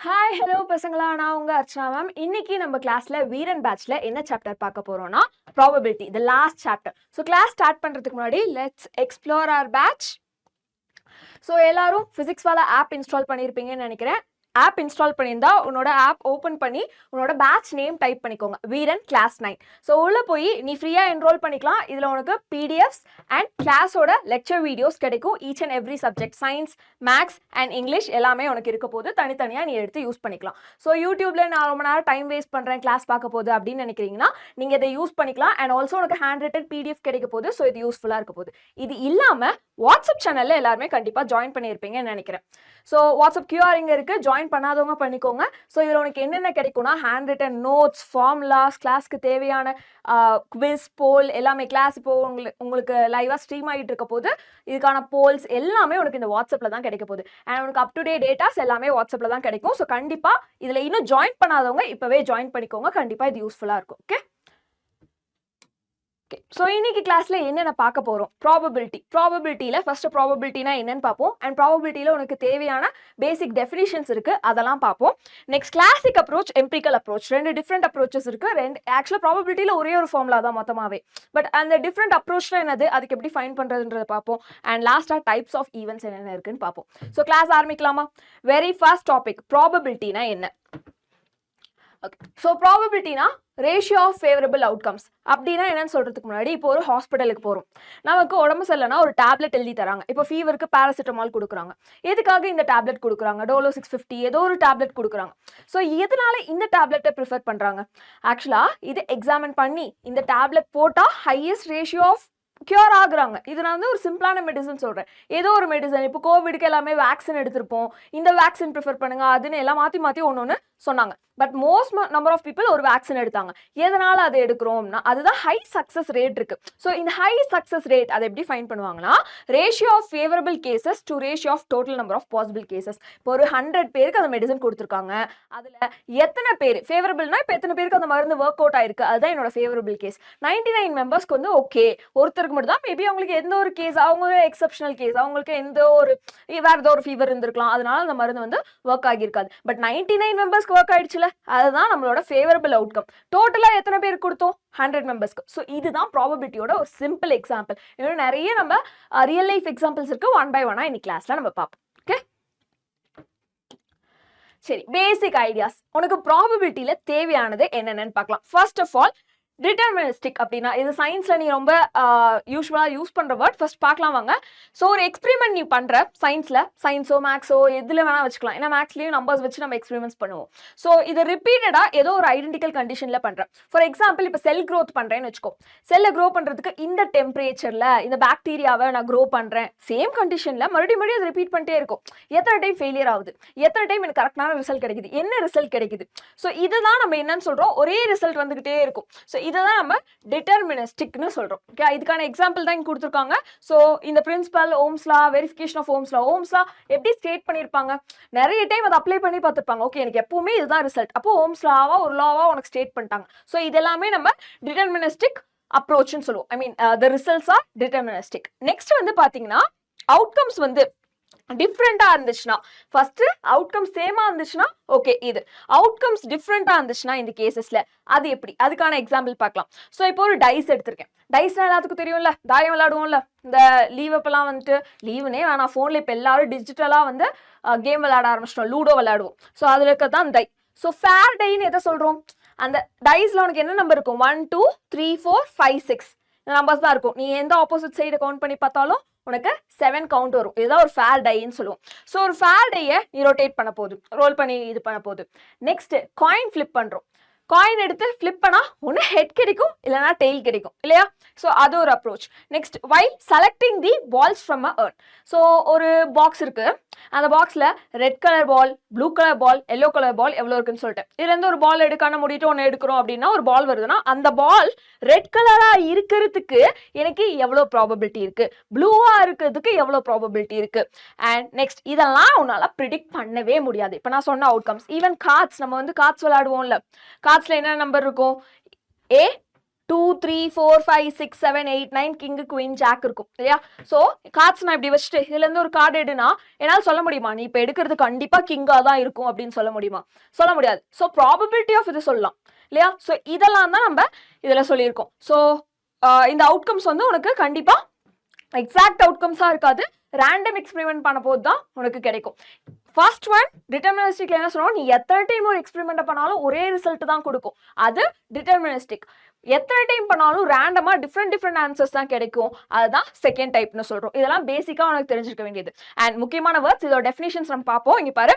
Hi hello பசங்களா, நான் உங்க அர்ச்சனா மேம். இன்னைக்கு நம்ம கிளாஸ்ல வீரன் பேட்ச்ல என்ன சாப்டர் பார்க்க போறோம்னா probability, the last chapter. So class start பண்றதுக்கு முன்னாடி let's explore our batch. So எல்லாரும் ஃபிசிக்ஸ் வாலா ஆப் இன்ஸ்டால் பண்ணியிருப்பீங்கன்னு நினைக்கிறேன். ஆப் இன்ஸ்டால் பண்ணியிருந்தா உன்னோட ஆப் ஓப்பன் பண்ணி உன்னோட பேட்ச் நேம் டைப் பண்ணிக்கோங்க, வீரன் கிளாஸ் 9. ஸோ உள்ள போய் நீ ஃப்ரீயாக என்ரோல் பண்ணிக்கலாம். இதில் உனக்கு பிடிஎஃப்ஸ் அண்ட் கிளாஸோட லெக்சர் வீடியோஸ் கிடைக்கும். Each and every subject, science, maths and English எல்லாமே உனக்கு இருக்க போது தனித்தனியாக நீ எடுத்து யூஸ் பண்ணிக்கலாம். ஸோ யூடியூப்ல நான் ரொம்ப நேரம் டைம் வேஸ்ட் பண்ணுறேன் கிளாஸ் பார்க்க போது அப்படின்னு நினைக்கிறீங்கன்னா நீங்கள் இதை யூஸ் பண்ணிக்கலாம். அண்ட் ஆல்சோ உனக்கு ஹேண்ட் ரிட்டன் பிடிஎஃப் கிடைக்க போது. ஸோ இது யூஸ்ஃபுல்லாக இருக்க போது. இது இல்லாமல் வாட்ஸ்அப் சேனலில் எல்லாருமே கண்டிப்பாக ஜாயின் பண்ணியிருப்பீங்கன்னு நினைக்கிறேன். ஸோ வாட்ஸ்அப் கியூஆர் இங்கே இருக்குது, ஜாயின் பண்ணாதவங்க பண்ணிக்கோங்க. ஸோ இதில் உனக்கு என்னென்ன கிடைக்கும்னா ஹேண்ட் ரிட்டன் நோட்ஸ், ஃபார்முலாஸ், கிளாஸ்க்கு தேவையான குவிஸ், போல் எல்லாமே. கிளாஸ் இப்போ உங்களுக்கு லைவாக ஸ்ட்ரீம் ஆகிட்டு இருக்க போது இதுக்கான போல்ஸ் எல்லாமே உனக்கு இந்த வாட்ஸ்அப்பில் தான் கிடைக்க போகுது. அண்ட் உனக்கு அப் டு டே டேட்டாஸ் எல்லாமே வாட்ஸ்அப்பில் தான் கிடைக்கும். ஸோ கண்டிப்பாக இதில் இன்னும் ஜாயின் பண்ணாதவங்க இப்போவே ஜாயின் பண்ணிக்கோங்க. கண்டிப்பாக இது யூஸ்ஃபுல்லாக இருக்கும். Okay okay. ஸோ இன்னைக்கு கிளாஸ்ல என்னென்ன பார்க்க போகிறோம்? ப்ராபபிலிட்டியில் ஃபர்ஸ்ட் ப்ராபபிலிட்டினா என்னன்னு பார்ப்போம். அண்ட் ப்ராபபிலிட்டியில் உனக்கு தேவையான பேசிக் டெஃபினிஷன்ஸ் இருக்குது, அதெல்லாம் பார்ப்போம். Next classic approach, empirical approach, ரெண்டு டிஃப்ரெண்ட் அப்ரோச்சஸ் இருக்குது. ஆக்சுவலாக ப்ராபபிலிட்டியில் ஒரே ஒரு ஃபார்முலா தான் மொத்தமாகவே. பட் அந்த டிஃப்ரெண்ட் அப்ரோச்னா என்னது, அதுக்கு எப்படி ஃபைன் பண்ணுறதுன்றதை பார்ப்போம். அண்ட் லாஸ்ட்டாக டைப்ஸ் ஆஃப் ஈவெண்ட்ஸ் என்னென்ன இருக்குன்னு பார்ப்போம். ஸோ கிளாஸ் ஆரம்பிக்கலாமா? வெரி ஃபர்ஸ்ட் டாபிக், ப்ராபபிலிட்டினா என்ன? ஓகே. ஸோ ப்ராபபிலிட்டினா ரேஷியோ ஆஃப் ஃபேவரபிள் அவுட்கம்ஸ். அப்படின்னா என்னன்னு சொல்றதுக்கு முன்னாடி இப்போ ஒரு ஹாஸ்பிட்டலுக்கு போகிறோம். நமக்கு உடம்பு சரியில்லைனா ஒரு டேப்லெட் எழுதி தராங்க. இப்போ ஃபீவருக்கு பேராசிட்டமால் கொடுக்குறாங்க. எதுக்காக இந்த டேப்லெட் கொடுக்குறாங்க? டோலோ 650 ஏதோ ஒரு டேப்லெட் கொடுக்குறாங்க. ஸோ எதனால இந்த டேப்லெட்டை ப்ரிஃபர் பண்ணுறாங்க? ஆக்சுவலாக இது எக்ஸாமின் பண்ணி இந்த டேப்லெட் போட்டால் ஹையஸ்ட் ரேஷியோ ஆஃப் கியூர் ஆகுறாங்க. இது நான் வந்து ஒரு சிம்பிளான மெடிசன் சொல்கிறேன். ஏதோ ஒரு மெடிசன், இப்போ கோவிடுக்கு எல்லாமே வேக்சின் எடுத்திருப்போம், இந்த வேக்சின் ப்ரிஃபர் பண்ணுங்க அதுன்னு எல்லாம் மாற்றி மாற்றி ஒன்று சொன்னாங்க. But most number of people ஒரு வேக்சின் எடுத்தாங்க. எதனால அதை எடுக்கிறோம்னா அதுதான் ஹை சக்ஸஸ் ரேட் இருக்கு. ஸோ இந்த ஹை சக்ஸஸ் ரேட் அதை எப்படி ஃபைன் பண்ணுவாங்கன்னா ratio of favourable cases to ratio of total number of possible cases. இப்போ ஒரு 100 பேருக்கு அந்த மெடிசன் கொடுத்துருக்காங்க. அதில் எத்தனை பேர் ஃபேவரபிள்னா இப்போ எத்தனை பேருக்கு அந்த மருந்து ஒர்க் அவுட் ஆயிருக்கு, அதுதான் என்னோட ஃபேவரபிள் கேஸ். 99 மெம்பர்ஸ்க்கு வந்து ஓகே, ஒருத்தருக்கு மட்டும் தான் மேபி அவங்களுக்கு எந்த ஒரு கேஸ், அவங்க எக்ஸப்ஷனல் கேஸ், அவங்களுக்கு எந்த ஒரு வேற ஏதோ ஒரு ஃபீவர் இருந்திருக்கலாம், அதனால அந்த மருந்து வந்து ஒர்க் ஆகியிருக்காது. பட் 99 மெம்பர்ஸ்க்கு ஒர்க் ஆயிடுச்சுல, அதுதான் நம்மளோட ஃபேவரபிள் அவுட்கம். டோட்டலா எத்தனை பேர் கொடுத்தோம்? 100 மெம்பர்ஸ்க்கு. ஸோ இதுதான் ப்ராபபிலிட்டியோட ஒரு சிம்பிள் எக்ஸாம்பிள். இன்னும் நிறைய நம்ம ரியல் லைஃப் எக்ஸாம்பிள்ஸ் இருக்கு. ஒன் பை ஒன்னா இன்னைக்கு கிளாஸ்ல நம்ம பார்ப்போம். ஓகே சரி, பேசிக் ஐடியாஸ். உனக்கு ப்ராபபிலிட்டியில தேவையானது என்னென்னு பார்க்கலாம். ஃபர்ஸ்ட் ஆஃப் ஆல் டிட்டர்மினிஸ்டிக் அப்படின்னா இது சயின்ஸ்ல நீ ரொம்ப யூஸ்வலாக யூஸ் பண்ற வேர்ட். ஃபர்ஸ்ட் பார்க்கலாம் வாங்க. ஸோ ஒரு எக்ஸ்பெரிமெண்ட் நீ பண்ற சயின்ஸோ மேக்ஸோ எதுல வேணா வச்சுக்கலாம். ஏன்னா மேக்ஸ்லயும் நம்பர்ஸ் வச்சு நம்ம எக்ஸ்பெரிமெண்ட்ஸ் பண்ணுவோம். ஸோ இதை ரிப்பீட்டடா ஏதோ ஒரு ஐடென்டிக்கல் கண்டிஷன்ல பண்றேன். ஃபார் எக்ஸாம்பிள் இப்போ செல் க்ரோத் பண்றேன்னு வச்சுக்கோ. செல்லை க்ரோ பண்றதுக்கு இந்த டெம்பரேச்சர்ல இந்த பாக்டீரியாவை நான் க்ரோ பண்றேன். சேம் கண்டிஷன்ல மறுபடியும் அதை ரிப்பீட் பண்ணிட்டே இருக்கும். எத்தனை டைம் ஃபெயிலியர் ஆகுது, எத்தனை டைம் எனக்கு கரெக்டான ரிசல்ட் கிடைக்குது, என்ன ரிசல்ட் கிடைக்குது. ஸோ இதுதான் நம்ம என்னன்னு சொல்றோம், ஒரே ரிசல்ட் வந்துகிட்டே இருக்கும். ஸோ இதுதான் நம்ம டிட்டர்மினிஸ்டிக்னு சொல்றோம். ஓகே, இதுக்கான எக்ஸாம்பிள் தான் இங்க கொடுத்துருக்காங்க. ஸோ இந்த principle, Ohm's law, verification of Ohm's law எப்படி ஸ்டேட் பண்ணியிருப்பாங்க, நிறைய டைம் அதை அப்ளை பண்ணி பார்த்துருப்பாங்க. ஓகே, எனக்கு எப்பவுமே இதுதான் ரிசல்ட், அப்போ ஓம்ஸ் லாவா ஒரு லாவா உனக்கு ஸ்டேட் பண்ணிட்டாங்க. ஸோ இதெல்லாமே நம்ம டிட்டர்மினிஸ்டிக் அப்ரோச்னு சொல்லுவோம். I mean the results are deterministic. Next வந்து பாத்தீங்கன்னா அவுட்கம்ஸ் வந்து டிஃப்ரெண்டா இருந்துச்சுன்னா, ஃபர்ஸ்ட் அவுட்கம் சேமா இருந்துச்சுன்னா ஓகே, இது அவுட்கம்ஸ் டிஃப்ரெண்டா இருந்துச்சுன்னா இந்த கேசஸ்ல அது எப்படி, அதுக்கான எக்ஸாம்பிள் பார்க்கலாம். ஸோ இப்போ ஒரு டைஸ் எடுத்திருக்கேன். டைஸ்னா எல்லாத்துக்கும் தெரியும்ல, தாயம் விளையாடுவோம்ல. இந்த லீவ் அப்பெல்லாம் வந்துட்டு லீவுனே வேணாம், ஃபோன்ல இப்போ எல்லாரும் டிஜிட்டலா வந்து கேம் விளையாட ஆரம்பிச்சிட்டோம், லூடோ விளையாடுவோம். ஸோ அதுல இருக்கதான் டை. ஸோ ஃபேர் டைன்னு எதை சொல்றோம்? அந்த டைஸ்ல உனக்கு என்ன நம்பர் இருக்கும்? 1 2 3 4 5 6 இந்த நம்பர்ஸ் தான் இருக்கும். நீ எந்த ஆப்போசிட் சைடு கவுண்ட் பண்ணி பார்த்தாலும் உனக்கு 7 கவுண்ட் வரும். இதுதான் ஒரு ஃபேர் டைன்னு சொல்லுவோம். ஸோ ஒரு ஃபேர் டையை நீ ரொட்டேட் பண்ண போகுது, ரோல் பண்ணி இது பண்ண போகுது. நெக்ஸ்ட் காயின் ஃபிளிப் பண்றோம். காயின் எடுத்து ஃபிளிப் பண்ணா ஒன்று ஹெட் கிடைக்கும், இல்லைனா டெய்ல் கிடைக்கும் இல்லையா? ஸோ அது ஒரு approach. Next while selecting the balls from a earth. So ஒரு பாக்ஸ் இருக்கு, அந்த பாக்ஸ்ல red colour ball, blue colour ball, yellow colour ball எவ்வளோ இருக்குன்னு சொல்லிட்டு இதுல இருந்து ஒரு பால் எடுக்கான முடிட்டு ஒன்று எடுக்கிறோம் அப்படின்னா ஒரு பால் வருதுன்னா அந்த பால் ரெட் கலரா இருக்கிறதுக்கு எனக்கு எவ்வளோ ப்ராபபிலிட்டி இருக்கு, ப்ளூவா இருக்கிறதுக்கு எவ்வளோ ப்ராபபிலிட்டி இருக்கு. அண்ட் நெக்ஸ்ட் இதெல்லாம் உன்னால ப்ரிடிக்ட் பண்ணவே முடியாது. இப்போ நான் சொன்ன அவுட்கம்ஸ். ஈவன் கார்ட்ஸ், நம்ம வந்து கார்ட்ஸ் விளையாடுவோம்ல, கார்ட்ஸ்ல என்ன நம்பர் இருக்கும்? A 2 3 4 5 6 7 8 9 கிங் குயின் ஜாக் இருக்கும் இல்லையா? ஸோ கார்ட்ஸ் நான் இப்படி வச்சுட்டு இதுல இருந்து ஒரு கார்டு எடுனா என்னால் சொல்ல முடியுமா நீ இப்போ எடுக்கிறது கண்டிப்பா கிங்கா தான் இருக்கும் அப்படின்னு சொல்ல முடியுமா? சொல்ல முடியாது. ஸோ ப்ராபபிலிட்டி ஆஃப் இது சொல்லலாம் இல்லையா? ஸோ இதெல்லாம் தான் நம்ம இதுல சொல்லியிருக்கோம். ஸோ இந்த அவுட்கம்ஸ் வந்து உனக்கு கண்டிப்பா எக்ஸாக்ட் அவுட்கம்ஸா இருக்காது, ரேண்டம் எக்ஸ்பெரிமெண்ட் பண்ண போது தான் உனக்கு கிடைக்கும். ஃபர்ஸ்ட் ஒன் டிட்டர்மினிஸ்டிக்ல என்ன சொல்றோம், நீ எத்தனை டைம் ஒரு எக்ஸ்பெரிமெண்ட் பண்ணாலும் ஒரே ரிசல்ட் தான் கொடுக்கும், அது டிட்டர்மினிஸ்டிக். எத்தனை டைம் பண்ணாலும் ரேண்டமா டிஃப்ரெண்ட் ஆன்சர்ஸ் தான் கிடைக்கும், அதுதான் செகண்ட் டைப்னு சொல்றோம். இதெல்லாம் பேசிக்கா உனக்கு தெரிஞ்சிருக்க வேண்டியது. அண்ட் முக்கியமான வேர்ட்ஸ் இதோட டெஃபினிஷன்ஸ் நம்ம பார்ப்போம். இங்க பாரு,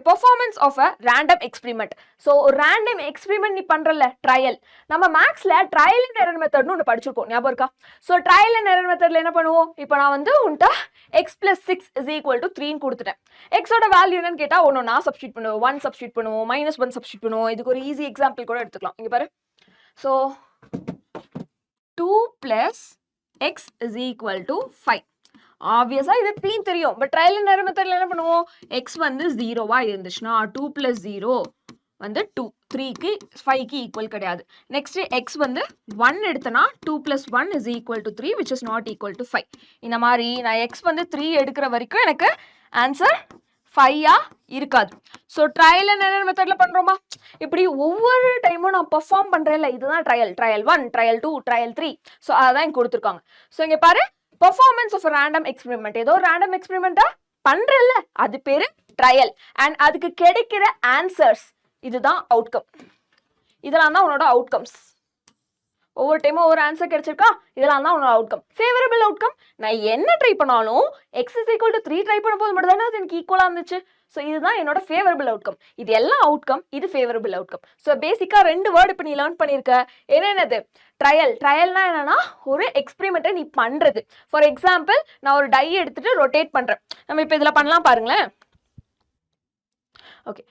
performance of a random experiment. So random experiment நீ பண்றல ட்ரையல், நம்ம மேக்ஸ்ல ட்ரையல் அண்ட் எரர் மெத்தட்னு ஒன்று படிச்சிருக்கோம், ஞாபகம் இருக்கா? ஸோ ட்ரையல் அண்ட் எரர் மெத்தட்ல என்ன பண்ணுவோம், இப்போ நான் வந்து உன்ட்ட x plus 6 is equal to 3 கொடுத்துட்டேன். எக்ஸோட வேல்யூ என்னன்னு கேட்டா ஒன்று நான் சப்ஸ்டியூட் பண்ணுவோம், 1 சப்ஸ்டியூட் பண்ணுவோம், -1 சப்ஸ்டியூட் பண்ணுவோம். இதுக்கு ஒரு ஈஸி எக்ஸாம்பிள் கூட எடுத்துக்கலாம். இங்க பாரு, so 2 plus x is equal to 5. ஆப்வியஸா இது 3 தெரியும், பட் ட்ரையல் அண்ட் எரர் மெத்தட்ல என்ன பண்ணுவோம், x வந்து 0வா இருந்துச்சுன்னா 2 plus 0 வந்து 2, 3க்கு 5க்கு ஈக்குவல் கிடையாது. நெக்ஸ்ட் x வந்து 1 எடுத்தனா 2 plus 1 is equal to 3 which is not equal to 5. இந்த மாதிரி நான் x வந்து 3 எடுக்கிற வரைக்கும் எனக்கு ஆன்சர் 5ஆ இருக்காது. ஸோ ட்ரையல் அண்ட் எரர் மெத்தட்ல பண்றோமா, இப்படி ஒவ்வொரு டைமும் நான் பெர்ஃபார்ம் பண்றேன்ல, இதுதான் ட்ரையல் 1, ட்ரையல் 2, ட்ரையல் 3. ஸோ அதான் இங்க கொடுத்துருக்காங்க. ஸோ இங்க பாரு, performance of a random experiment, ஏதோ ரேண்டம் எக்ஸ்பெரிமெண்ட்டா பண்றல்ல, அது பேரு ட்ரையல். அண்ட் அதுக்கு கிடைக்கிற ஆன்சர்ஸ் இதுதான் அவுட்கம். இதெல்லாம் தான் உன்னோட அவுட்கம்ஸ். ஒவ்வொரு டைமும் ஒவ்வொரு ஆன்சர் கிடைச்சிருக்கா, இதெல்லாம் தான் உன்னோட அவுட்கம். ஃபேவரபிள் அவுட்கம், நான் என்ன ட்ரை பண்ணாலும் x is equal to 3 try பண்ண போது மட்டும் தானே அது எனக்கு ஈக்குவலா இருந்துச்சு. ஸோ இதுதான் என்னோட ஃபேவரபிள் அவுட்கம். இது எல்லாம் அவுட்கம், இது ஃபேவரபிள் அவுட்கம். ஸோ பேசிக்கா 2 வேர்டு இப்போ நீ லேர்ன் பண்ணியிருக்க. என்னென்னது, ட்ரையல்னா என்னன்னா ஒரு எக்ஸ்பெரிமெண்ட்டை நீ பண்றது. ஃபார் எக்ஸாம்பிள், நான் ஒரு டை எடுத்துட்டு ரொட்டேட் பண்றேன். நம்ம இப்போ இதில் பண்ணலாம் பாருங்களேன். ஓகே,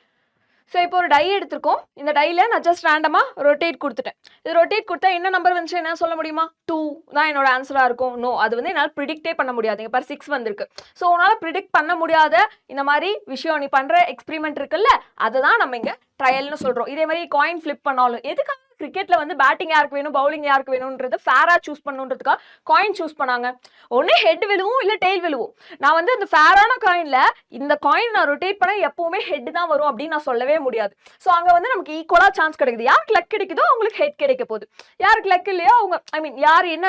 ஸோ இப்போ ஒரு டை எடுத்திருக்கோம், இந்த டைல நான் ஜஸ்ட் ரேண்டமாக ரொட்டேட் கொடுத்துட்டேன். இது ரொட்டேட் கொடுத்தா என்ன நம்பர் வந்துச்சு என்ன சொல்ல முடியுமா, 2 தான் என்னோட ஆன்சராக இருக்கும். நோ, அது வந்து என்னால் ப்ரிடிக்டே பண்ண முடியாது. இங்கே பாரு 6 வந்திருக்கு. ஸோ உன்னால் ப்ரிடிக்ட் பண்ண முடியாத இந்த மாதிரி விஷயம் நீ பண்ணுற எக்ஸ்பெரிமெண்ட் இருக்குல்ல, அதுதான் நம்ம இங்கே ட்ரையல்னு சொல்கிறோம். இதே மாதிரி காயின் ஃப்ளிப் பண்ணாலும், எதுக்காக கிரிக்கெட்ல வந்து பேட்டிங் யாருக்கு வேணும் பவுலிங் யாருக்கு வேணும்ன்றது ஃபேரா சூஸ் பண்ணுன்றதுக்காக காயின் சூஸ் பண்ணாங்க. ஒன்று ஹெட் விழுவும் இல்லை டெய்ல் விழுவும். நான் வந்து அந்த ஃபேரான காயின்ல இந்த காயின் நான் ரொட்டேட் பண்ண எப்பவுமே ஹெட் தான் வரும் அப்படின்னு நான் சொல்லவே முடியாது. ஸோ அங்கே வந்து நமக்கு ஈக்குவலா சான்ஸ் கிடைக்குது. யாருக்கு லக் கிடைக்குதோ அவங்களுக்கு ஹெட் கிடைக்க போகுது, யாருக்கு லக் இல்லையோ அவங்க யார் என்ன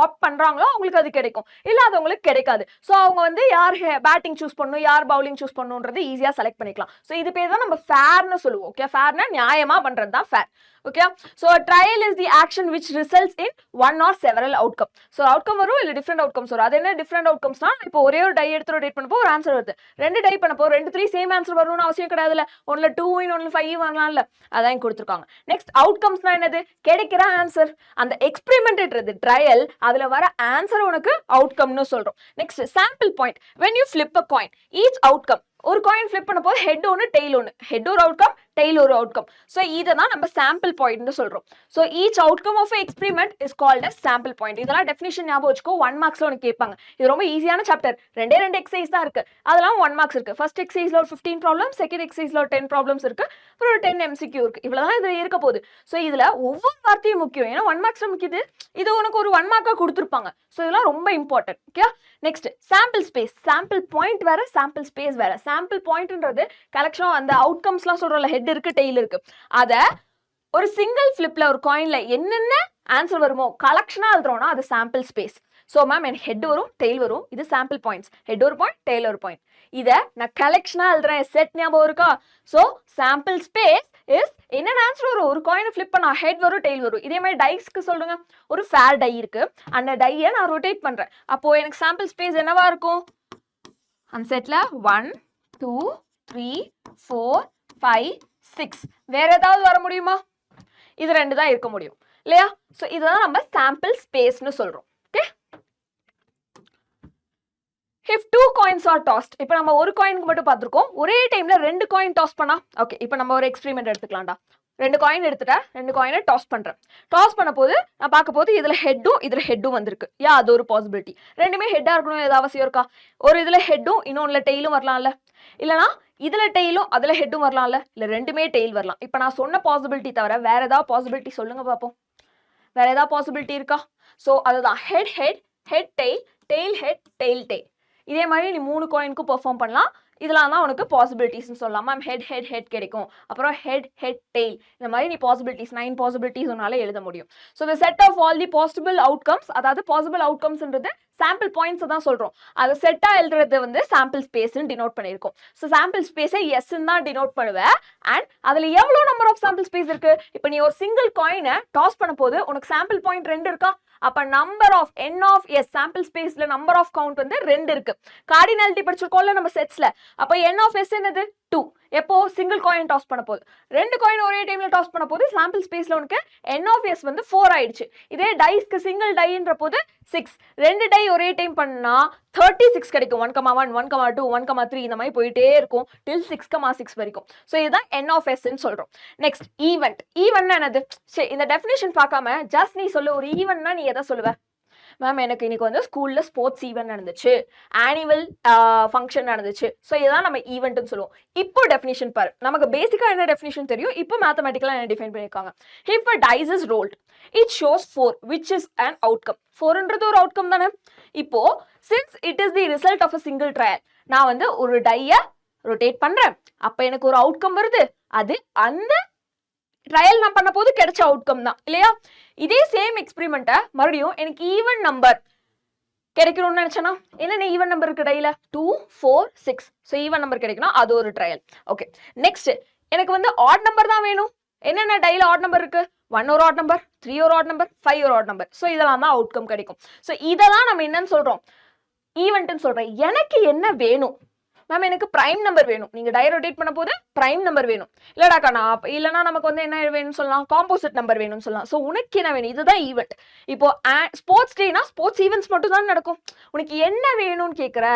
ஆப்ட் பண்றாங்களோ அவங்களுக்கு அது கிடைக்கும், இல்ல அது உங்களுக்கு கிடைக்காது. ஸோ அவங்க வந்து யார் பேட்டிங் சூஸ் பண்ணணும் யார் பவுலிங் சூஸ் பண்ணணுன்றது ஈஸியா செலக்ட் பண்ணிக்கலாம். ஸோ இது பேர் தான் நம்ம ஃபேர்னு சொல்லுவோம். ஓகே, ஃபேர்னா நியாயமா பண்றது தான் fair. Okay, so trial is the action which results in one or several outcome. So outcome வரும் இல்லை டிஃப்ரெண்ட் அவுட்கம்ஸ் வரும். அது என்ன டிஃப்ரெண்ட் அவுட்கம்ஸ்னா, இப்போ ஒரே ஒரு டை எடுத்து ரொட்டேட் பண்ணப்போ ஒரு ஆன்சர் வருது, 2 டை பண்ணப்போ 2 3 சேம் ஆன்சர் வரும்னு அவசியம் கிடையாதுல்ல. ஒன்ல 2 ஒன்ல 5 வரலாம்ல, அதான் கொடுத்துருக்காங்க. நெக்ஸ்ட் அவுட்கம்ஸ்னா என்னது, கிடைக்கிற ஆன்சர். அந்த எக்ஸ்பெரிமெண்ட்ன்றது ட்ரையல், அதுல வர ஆன்சர் உனக்கு அவுட்கம்னு சொல்றோம். Next sample point, when you flip a coin, each outcome, ஒரு காயின் ஃபிளிப் பண்ண போது ஹெட் ஒன்று டெய்ல் ஒன்று, ஹெட் ஒரு அவுட்கம் டெய்ல் ஒரு அவுட்கம். ஸோ இதை தான் நம்ம சாம்பிள் பாயிண்ட்னு சொல்றோம். So each outcome of experiment is called as sample point. இதெல்லாம் டெஃபினிஷன் ஞாபகம் வச்சுக்கோ, 1 மார்க்ஸ்ல உனக்கு கேட்பாங்க. இது ரொம்ப ஈஸியான சாப்டர், 2 எக்ஸசைஸ் தான் இருக்கு, அதெல்லாம் 1 மார்க்ஸ் இருக்கு. ஃபர்ஸ்ட் எக்ஸசைஸ்ல ஒரு 15 ப்ராப்ளம், செகண்ட் எக்ஸசைஸ்ல ஒரு 10 ப்ராப்ளம்ஸ் இருக்கு, அப்புறம் ஒரு 10 MCQ இருக்கு. இவ்வளவுதான் இது இருக்க போகுது. ஸோ இதுல ஒவ்வொரு வார்த்தையும் முக்கியம், ஏன்னா 1 மார்க்ஸ் முக்கியது. இது உனக்கு ஒரு 1 மார்க்கா கொடுத்துருப்பாங்க. ஸோ இதெல்லாம் ரொம்ப important. Okay, next sample space. Sample point வேற, சாம்பிள் ஸ்பேஸ் வேற. சாம்பிள் பாயிண்ட்ன்றது கலெக்ஷன், அந்த அவுட்கம்ஸ்லாம் சொல்றோம்ல, ஹெட் இருக்கு டெய்ல் இருக்கு, அத ஒரு சிங்கிள் ஃபிளிப்ல ஒரு காயின்ல என்னென்ன ஆன்சர் வருமோ கலெக்ஷனா எழுதுறோம்னா அது சாம்பிள் ஸ்பேஸ். ஸோ மேம் எனக்கு ஹெட் வரும் டெய்ல் வரும், இது சாம்பிள் பாயிண்ட்ஸ், ஹெட் ஒரு பாயிண்ட் டெய்ல் ஒரு பாயிண்ட். இதை நான் கலெக்ஷனா எழுதுறேன், செட் ஞாபகம் இருக்கா? ஸோ சாம்பிள் ஸ்பேஸ் இஸ் என்னென்ன ஆன்சர் வரும், ஒரு காயினை ஃபிளிப் பண்ணா ஹெட் வரும் டெய்ல் வரும். இதே மாதிரி டைஸ்க்கு சொல்லுங்க, ஒரு ஃபேர் டை இருக்கு, அந்த டையை நான் ரொட்டேட் பண்றேன், அப்போ எனக்கு சாம்பிள் ஸ்பேஸ் என்னவா இருக்கும், அந்த செட்ல 1 2 3 4 5 6 வேற ஏதாவது வர முடியுமா? இது 2 தான் இருக்க முடியும் இல்லையா? சோ இதுதான் நம்ம சாம்பிள் ஸ்பேஸ்னு சொல்றோம். Okay, if 2 coins are tossed, இப்போ நம்ம ஒரு காயினுக்கு மட்டும் பார்த்திருக்கோம், ஒரே டைம்ல 2 காயின் டாஸ் பண்ணா. ஓகே, இப்போ நம்ம ஒரு எக்ஸ்பெரிமெண்ட் எடுத்துக்கலாம்டா. 2 காயின் எடுத்துட்டேன், 2 காயினை டாஸ் பண்றேன். டாஸ் பண்ண போது நான் பார்க்க போது இதுல ஹெட்டும் வந்திருக்கு. யா, அது ஒரு பாசிபிலிட்டி. ரெண்டுமே ஹெட்டா இருக்கணும் ஏதாவது அவசியம் இருக்கா? ஒரு இதுல ஹெட்டும் இன்னொன்னுல டெய்லும் வரலாம்ல. இல்லனா இதுல டெய்லும் அதுல ஹெட்டும் வரலாம்ல, இல்ல ரெண்டுமே டெய்ல் வரலாம். இப்ப நான் சொன்ன பாசிபிலிட்டி தவிர வேற ஏதாவது பாசிபிலிட்டி சொல்லுங்க பாப்போம். வேற ஏதாவது பாசிபிலிட்டி இருக்கா? ஸோ அதுதான் head head, head tail, tail head, tail tail. இதே மாதிரி நீ 3 காயினுக்கும் பெர்ஃபார்ம் பண்ணலாம். இதெல்லாம் தான் உனக்கு பாசிபிலிட்டிஸ்னு சொல்லலாம். மேம் ஹெட் ஹெட் ஹெட் கிடைக்கும், அப்புறம் ஹெட் ஹெட் டெய்ல், இந்த மாதிரி நீ பாசிபிலிட்டிஸ் 9 பாசிபிலிட்டிஸ் உன்னால எழுத முடியும். So the set of all the possible outcomes, அதாவது பாசிபிள் அவுட்கம்ஸ்ன்றது சாம்பிள் பாயிண்ட்ஸ் தான் சொல்றோம். அதை செட்டா எழுதுறது வந்து சாம்பிள் ஸ்பேஸ்ன்னு டினோட் பண்ணியிருக்கோம். ஸோ சாம்பிள் ஸ்பேஸை எஸ்ன்னு தான் டினோட் பண்ணுவேன். அண்ட் அதுல எவ்வளவு நம்பர் ஆஃப் சாம்பிள் ஸ்பேஸ் இருக்கு? இப்போ நீ ஒரு சிங்கிள் காயினை டாஸ் பண்ண போது உனக்கு சாம்பிள் பாயிண்ட் 2 இருக்கா? அப்ப number of n of s sample ஸ்பேஸ்ல நம்பர் ஆஃப் கவுண்ட் வந்து 2 இருக்கு. கார்டினாலிட்டி படிச்சிருக்கோம்ல நம்ம செட்ஸ்ல. அப்ப n ஆஃப் s என்னது? 2. எப்போ சிங்கிள் காயின் டாஸ் பண்ண போது, 2 காயின் ஒரே டைம்ல டாஸ் பண்ண போது சாம்பிள் ஸ்பேஸ்ல உனக்கு n ஆஃப் s வந்து 4 ஆயிடுச்சு. இதே டைஸ்க்கு சிங்கிள் டைன்ற போது 6, 2 டை ஒரே டைம் பண்ணா 36 கிடைக்கும். 1,1, 1,2, 1,3 இந்த மாதிரி போயிட்டே இருக்கும் till 6,6 வரைக்கும். ஸோ இதுதான் n ஆஃப் s ன்னு சொல்றோம். Next event. ஈவெண்ட் என்னது? சரி, இந்த டெஃபினேஷன் பார்க்காம ஜஸ்ட் நீ சொல்லு, ஒரு ஈவெண்ட்னா நீ எதை சொல்லுவ? மேம் எனக்கு இன்னைக்கு வந்து ஸ்கூல்ல ஸ்போர்ட்ஸ் ஈவெண்ட் நடந்துச்சு, ஆனுவல் ஃபங்க்ஷன் நடந்துச்சு. ஸோ இதான் நம்ம ஈவெண்ட்னு சொல்லுவோம். இப்போ டெஃபினிஷன் பாரு, நமக்கு பேசிக்கா என்ன டெஃபினிஷன் தெரியும், இப்போ மேத்தமெட்டிக்கலா என்ன டிஃபைன் பண்ணிருக்காங்க. If a dice is rolled, it shows 4, which is an outcome. 4ன்றது ஒரு அவுட்கம் தானே. இப்போ since it is the result of a single trial, நான் வந்து ஒரு டைய ரொட்டேட் பண்றேன், அப்ப எனக்கு ஒரு அவுட்கம் வருது. அது அந்த ட்ரையல் நான் பண்ண போது கிடைச்ச அவுட்கம் தான் இல்லையா? இதே சேம் எக்ஸ்பெரிமெண்ட்டை மறுபடியும் எனக்கு ஈவன் நம்பர் கிடைக்கணும்னு நினைச்சேன்னா, என்ன ஈவன் நம்பர் இருக்கு டைல? 2, 4, 6. ஸோ ஈவன் நம்பர் கிடைக்கணும், அது ஒரு ட்ரையல். ஓகே, நெக்ஸ்ட் எனக்கு வந்து ஆட் நம்பர் தான் வேணும். என்னென்ன டைல ஆட் நம்பர் இருக்கு? 1 ஒரு ஆட் நம்பர், 3 ஒரு ஆட் நம்பர், 5 ஒரு ஆட் நம்பர். ஸோ இதெல்லாம் தான் அவுட்கம் கிடைக்கும். ஸோ இதெல்லாம் நம்ம என்னன்னு சொல்றோம்? ஈவெண்ட்னு சொல்றேன். எனக்கு என்ன வேணும்? மேம் எனக்கு பிரைம் நம்பர் வேணும். நீங்க டை ரொட்டேட் பண்ண போது பிரைம் நம்பர் வேணும். இல்லடாக்கா நான் இல்லைன்னா நமக்கு வந்து என்ன வேணும்னு சொல்லலாம், காம்போசிட் நம்பர் வேணும்னு சொல்லலாம். ஸோ உனக்கு என்ன வேணும்? இதுதான் ஈவெண்ட். இப்போ ஸ்போர்ட்ஸ் டேனா ஸ்போர்ட்ஸ் ஈவெண்ட்ஸ் மட்டும் தான் நடக்கும். உனக்கு என்ன வேணும்னு கேட்குற,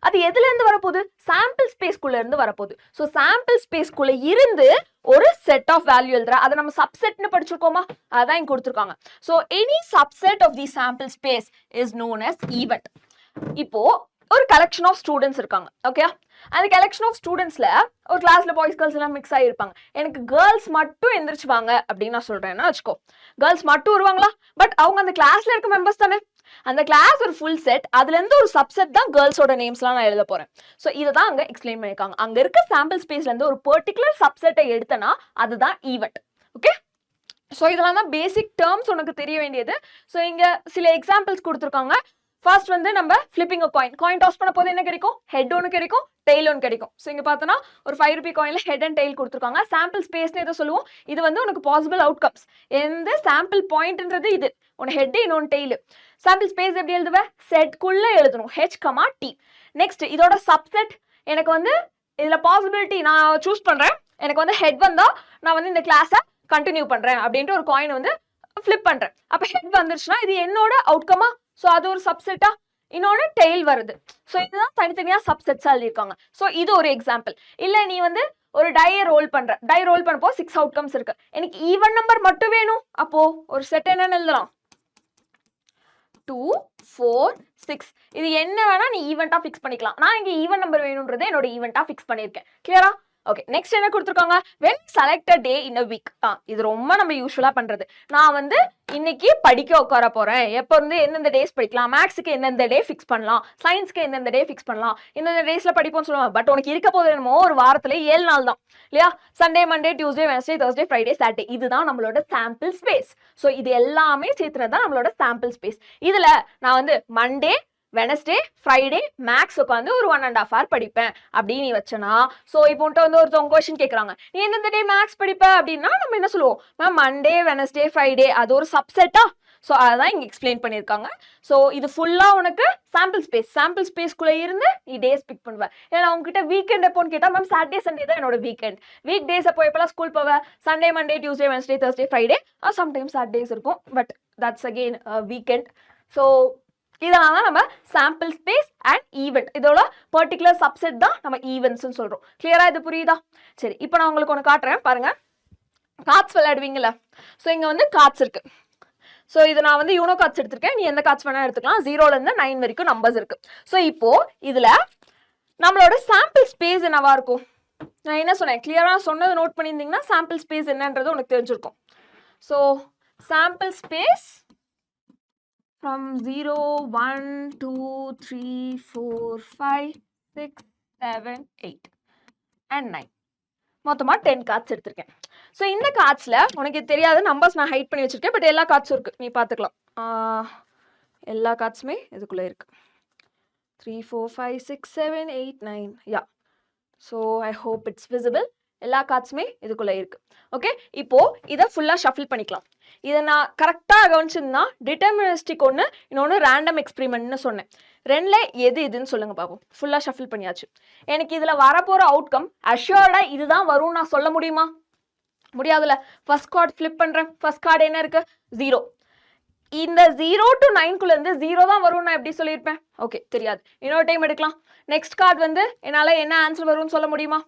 அது எதுல இருந்து வரப்போகுது? சாம்பிள் ஸ்பேஸ்க்குள்ள இருந்து வரப்போகுது. ஸோ சாம்பிள் ஸ்பேஸ்க்குள்ள இருந்து ஒரு செட் ஆஃப் வேல்யூ எழுதுற, அதை நம்ம சப்செட்னு படிச்சிருக்கோமா? அதான் இங்க கொடுத்துருக்காங்க. So any subset of the sample space is known as event. இப்போ ஒரு கலெக்ஷன் ஆஃப் ஸ்டூடெண்ட்ஸ் இருக்காங்க, ஓகே? அந்த கலெக்ஷன் ஆஃப் ஸ்டூடெண்ட்ஸ்ல ஒரு கிளாஸ்ல பாய்ஸ் கேர்ள்ஸ் எல்லாம் மிக்ஸ் ஆகிருப்பாங்க. எனக்கு கேர்ள்ஸ் மட்டும் எந்திரிச்சுவாங்க அப்படின்னு நான் சொல்றேன்னா வச்சுக்கோ, கேர்ள்ஸ் மட்டும் வருவாங்களா? பட் அவங்க அந்த கிளாஸ்ல இருக்க மெம்பர்ஸ் தானே. அந்த கிளாஸ் ஒரு ஃபுல் செட், அதுல இருந்து ஒரு சப்செட் தான் கேர்ள்ஸோட நேம்ஸ்லாம் நான் எழுத போறேன். ஸோ இதை தான் அங்க எக்ஸ்பிளைன் பண்ணிருக்காங்க. அங்க இருக்க சாம்பிள் ஸ்பேஸ்ல இருந்து ஒரு பர்டிகுலர் சப்செட்டை எடுத்தனா அதுதான் ஈவெண்ட். ஓகே, ஸோ இதெல்லாம் தான் பேசிக் டேர்ம்ஸ் உனக்கு தெரிய வேண்டியது. ஸோ இங்க சில எக்ஸாம்பிள்ஸ் கொடுத்துருக்காங்க. ஃபர்ஸ்ட் வந்து நம்ம ஃபிளிப்பிங் காயின் டாஸ் பண்ண போது என்ன கிடைக்கும்? ஹெட் ஒன்று கிடைக்கும், டெய்ல் ஒன்று கிடைக்கும். ஸோ இங்கே பார்த்தோன்னா ஒரு 5 ரூபி காயின்ல ஹெட் அண்ட் டெய்ல் கொடுத்துருக்காங்க. சாம்பிள் ஸ்பேஸ்னு எதை சொல்லுவோம்? இது வந்து உனக்கு பாசிபிள் அவுட்கம்ஸ். எந்த சாம்பிள் பாயிண்ட்ன்றது இது ஒன்று ஹெட், இன்னொன்று டெய்ல். சாம்பிள் ஸ்பேஸ் எப்படி எழுதுவேன்? செட்குள்ள எழுதணும், H, T. நெக்ஸ்ட் இதோட சப்செட் எனக்கு வந்து இதுல பாசிபிலிட்டி நான் சூஸ் பண்றேன். எனக்கு வந்து ஹெட் வந்தா நான் வந்து இந்த கிளாஸை கண்டினியூ பண்றேன் அப்படின்ட்டு ஒரு காயின் வந்து ஃபிளிப் பண்றேன். அப்ப ஹெட் வந்துருச்சுன்னா இது என்னோட அவுட்கமா? ஸோ அது ஒரு சப்செட்டா. இன்னொன்று டெய்ல் வருது. ஸோ இதுதான் தனித்தனியா சப்செட்ஸா எழுதியிருக்காங்க. ஸோ இது ஒரு எக்ஸாம்பிள். இல்ல நீ வந்து ஒரு டையை ரோல் பண்ற, டை ரோல் பண்ணப்போ 6 அவுட்கம்ஸ் இருக்கு. எனக்கு ஈவன் நம்பர் மட்டும் வேணும். அப்போ ஒரு செட் என்னன்னு எழுதலாம்? 2, 4, 6. இது என்ன வேணா நீ ஈவெண்டா ஃபிக்ஸ் பண்ணிக்கலாம். நான் இங்க ஈவன் நம்பர் வேணும்ன்றதை என்னோட ஈவெண்டா ஃபிக்ஸ் பண்ணியிருக்கேன். கிளியரா? ஓகே, நெக்ஸ்ட் என்ன கொடுத்துருக்காங்க? when select a day in a week. இது ரொம்ப நம்ம யூஸ்வலா பண்றது. நான் வந்து இன்னைக்கு படிக்க உட்கார போறேன். எப்போ வந்து எந்தெந்த டேஸ் படிக்கலாம், மேக்ஸுக்கு எந்தெந்த டே ஃபிக்ஸ் பண்ணலாம், சயின்ஸ்க்கு எந்தெந்த டே ஃபிக்ஸ் பண்ணலாம், இந்தந்த டேஸ்ல படிப்போம்னு சொல்லுவாங்க. பட் உனக்கு இருக்க போது என்னமோ ஒரு வாரத்துல 7 நாள் தான் இல்லையா? Sunday, Monday, Tuesday, Wednesday, Thursday, Friday, Saturday. இதுதான் நம்மளோட சாம்பிள் ஸ்பேஸ். ஸோ இது எல்லாமே சேர்த்துறது தான் நம்மளோட சாம்பிள் ஸ்பேஸ். இதுல நான் வந்து மண்டே, வெனஸ்டே, ஃப்ரைடே மேக்ஸ் உட்காந்து ஒரு 1.5 hour படிப்பேன் அப்படின்னு நீ வச்சனா, ஸோ இப்போ வந்து ஒருத்தவங்க கொஸ்டின் கேட்குறாங்க, நீ எந்தெந்த டே மேக்ஸ் படிப்ப அப்படின்னா நம்ம என்ன சொல்லுவோம்? மேம் மண்டே, வெனஸ்டே, ஃப்ரைடே அது ஒரு சப்செட்டா. ஸோ அதான் இங்கே எக்ஸ்பிளைன் பண்ணியிருக்காங்க. ஸோ இது ஃபுல்லாக உனக்கு சாம்பிள் ஸ்பேஸ்க்குள்ளே இருந்து நீ டேஸ் பிக் பண்ணுவேன். ஏன்னா உங்ககிட்ட வீக்கெண்ட் எப்போன்னு கேட்டால் மேம் சாட்டர்டே சண்டே தான் என்னோட வீக்கெண்ட். வீக் டேஸ் அப்போ எப்போலாம் ஸ்கூல் போவேன்? Sunday, Monday, Tuesday, Wednesday, Thursday, Friday, sometimes Saturdays இருக்கும். But that's again weekend. So இதெல்லாம் தான் நம்ம சாம்பிள் ஸ்பேஸ் அண்ட் ஈவெண்ட். இதோட பர்டிகுலர் சப்செட் தான் நம்ம ஈவெண்ட்ஸ்னு சொல்றோம். கிளியரா இது புரியுதா? சரி, இப்போ நான் உங்களுக்கு ஒன்று காட்டுறேன் பாருங்க. கார்ட்ஸ் விளையாடுவீங்கல்ல? ஸோ இங்க வந்து கார்ட்ஸ் இருக்கு. ஸோ இது நான் வந்து யூனோ கார்ட்ஸ் எடுத்திருக்கேன். நீ எந்த கார்ட்ஸ் வேணா எடுத்துக்கலாம். 0ல இருந்து 9 வரைக்கும் நம்பர்ஸ் இருக்கு. ஸோ இப்போ இதுல நம்மளோட சாம்பிள் ஸ்பேஸ் என்னவா இருக்கும்? நான் என்ன சொன்னேன், கிளியரா சொன்னதை நோட் பண்ணியிருந்தீங்கன்னா சாம்பிள் ஸ்பேஸ் என்னன்றது உனக்கு தெரிஞ்சிருக்கும். So sample space from 0, 1, 2, 3, 4, 5, 6, 7, 8 and 9. மொத்தமா 10 கார்ட்ஸ் எடுத்திருக்கேன். ஸோ இந்த கார்ட்ஸ்ல உனக்கு தெரியாத நம்பர்ஸ் நான் ஹைட் பண்ணி வச்சிருக்கேன், பட் எல்லா கார்ட்ஸும் இருக்கு, நீ பார்த்துக்கலாம். எல்லா கார்ட்ஸுமே இதுக்குள்ள இருக்கு. 3, 4, 5, 6, 7, 8, 9. யா, so I hope it's visible. எல்லா கார்ட்ஸுமே இதுக்குள்ள இருக்கு. ஓகே, இப்போ இதை ஃபுல்லா ஷஃபில் பண்ணிக்கலாம். இதை நான் கரெக்டாக கவனிச்சிருந்தா டிட்டர்மினிஸ்டிக் ஒன்று, இன்னொன்று ரேண்டம் எக்ஸ்பிரிமெண்ட்னு சொன்னேன். ரெண்டுல எது இதுன்னு சொல்லுங்க பார்ப்போம். ஃபுல்லாக ஷஃபில் பண்ணியாச்சு. எனக்கு இதில் வரப்போகிற அவுட்கம் அஷ்யூர்டாக இதுதான் வரும்னு நான் சொல்ல முடியுமா? முடியாதுல்ல. ஃபர்ஸ்ட் கார்டு ஃப்ளிப் பண்ணுறேன். ஃபர்ஸ்ட் கார்டு என்ன இருக்கு? 0. இந்த 0 to 9 இருந்து 0 தான் வரும் நான் எப்படி சொல்லியிருப்பேன்? ஓகே, தெரியாது. இன்னொரு டைம் எடுக்கலாம். நெக்ஸ்ட் கார்டு வந்து என்னால் என்ன ஆன்சர் வரும்னு சொல்ல முடியுமா?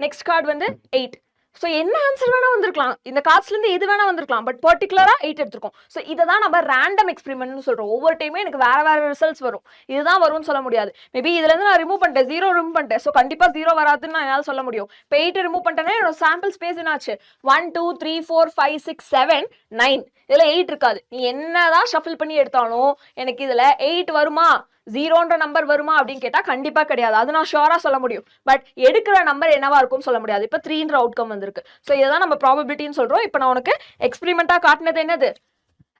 நெக்ஸ்ட் கார்டு வந்து 8. ஸோ என்ன ஆன்சர் வேணா வந்திருக்கலாம், இந்த கார்ட்ஸ்லேருந்து எது வேணா வந்திருக்கலாம், பட் பர்டிகுலராக 8 எடுத்திருக்கோம். ஸோ இதை தான் நம்ம ரேண்டம் எக்ஸ்பிரிமெண்ட்னு சொல்கிறோம். ஒவ்வொரு டைமே எனக்கு வேற வேற ரிசல்ட்ஸ் வரும், இதுதான் வரும்னு சொல்ல முடியாது. மேபி இதுலேருந்து நான் ரிமூவ் பண்ணிட்டேன், 0 ரிமூவ் பண்ணிட்டேன், ஸோ கண்டிப்பாக 0 வராதுன்னு நான் என்னால் சொல்ல முடியும். இப்போ 8 ரிமூவ் பண்ணிட்டேன்னா என்னோட சாம்பிள் ஸ்பேஸ் என்னாச்சு? 1, 2, 3, 4, 5, 6, 7, 9. இதில் 8 இருக்காது. நீ என்னதான் ஷஃபில் பண்ணி எடுத்தாலும் எனக்கு இதில் 8 வருமா, 0ன்ற நம்பர் வருமா அப்படின்னு கேட்டால் கண்டிப்பாக கிடையாது. அது நான் ஷோராக சொல்ல முடியும், பட் எடுக்கிற நம்பர் என்னவா இருக்கும்னு சொல்ல முடியாது. இப்போ 3ன்ற அவுட்கம் வந்திருக்கு. ஸோ இதை தான் நம்ம ப்ராபபிலிட்டின்னு சொல்கிறோம். இப்போ நான் உனக்கு எக்ஸ்பிரிமெண்ட்டாக காட்டினது என்னது?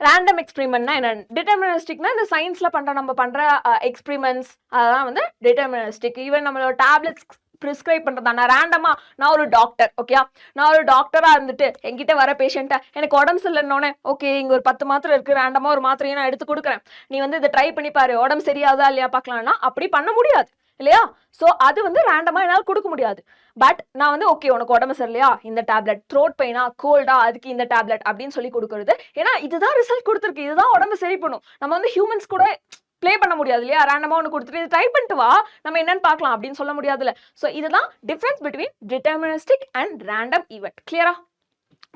ரேண்டம் எக்ஸ்பிரிமெண்ட்னா என்ன? டிட்டர்மினிஸ்டிக்னா இந்த சயின்ஸில் நம்ம பண்ணுற எக்ஸ்பிரிமெண்ட்ஸ் அதெல்லாம் வந்து டிட்டர்மினிஸ்டிக். ஈவன் நம்மளோட டேப்லெட்ஸ் ப்ரிஸ்கிரைப் பண்ணுறதா, நான் ரேண்டமா, நான் ஒரு டாக்டர், ஓகே, நான் ஒரு டாக்டராக இருந்துட்டு என்கிட்ட வர பேஷண்ட்டை எனக்கு உடம்பு சரியில்லைன்னொன்னே, ஓகே இங்கே ஒரு 10 மாத்திரை இருக்குது, ரேண்டமாக ஒரு மாத்திரையை நான் எடுத்து கொடுக்குறேன், நீ வந்து இதை ட்ரை பண்ணி பாரு, உடம்பு சரியாதா இல்லையா பார்க்கலாம்னா அப்படி பண்ண முடியாது இல்லையா? ஸோ அது வந்து ரேண்டமாக என்னால் கொடுக்க முடியாது. பட் நான் வந்து ஓகே உனக்கு உடம்பு சரியில்லையா, இந்த டேப்லெட், த்ரோட் பெயினா, கோல்டா, அதுக்கு இந்த டேப்லெட் அப்படின்னு சொல்லி கொடுக்குறது. ஏன்னா இதுதான் ரிசல்ட் கொடுத்துருக்கு, இதுதான் உடம்பு சரி பண்ணும். நம்ம வந்து ஹியூமன்ஸ் கூட ப்ளே பண்ண முடியாது இல்லையா? ரேண்டமாக ஒன்று கொடுத்துட்டு இது ட்ரை பண்ணிட்டு வா, நம்ம என்னன்னு பார்க்கலாம் அப்படின்னு சொல்ல முடியாதுல்ல. ஸோ இதுதான் difference between deterministic and random event. கிளியரா?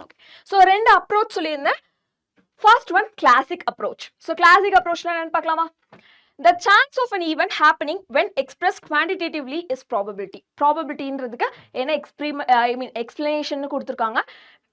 ஓகே, ஸோ 2 அப்ரோச் சொல்லியிருந்தேன். First one classic approach. So classic அப்ரோச்னா என்னன்னு பார்க்கலாமா? The chance of an event happening when expressed quantitatively is probability. Probabilityன்றதுக்கு என்ன explanation கொடுத்துருக்காங்க.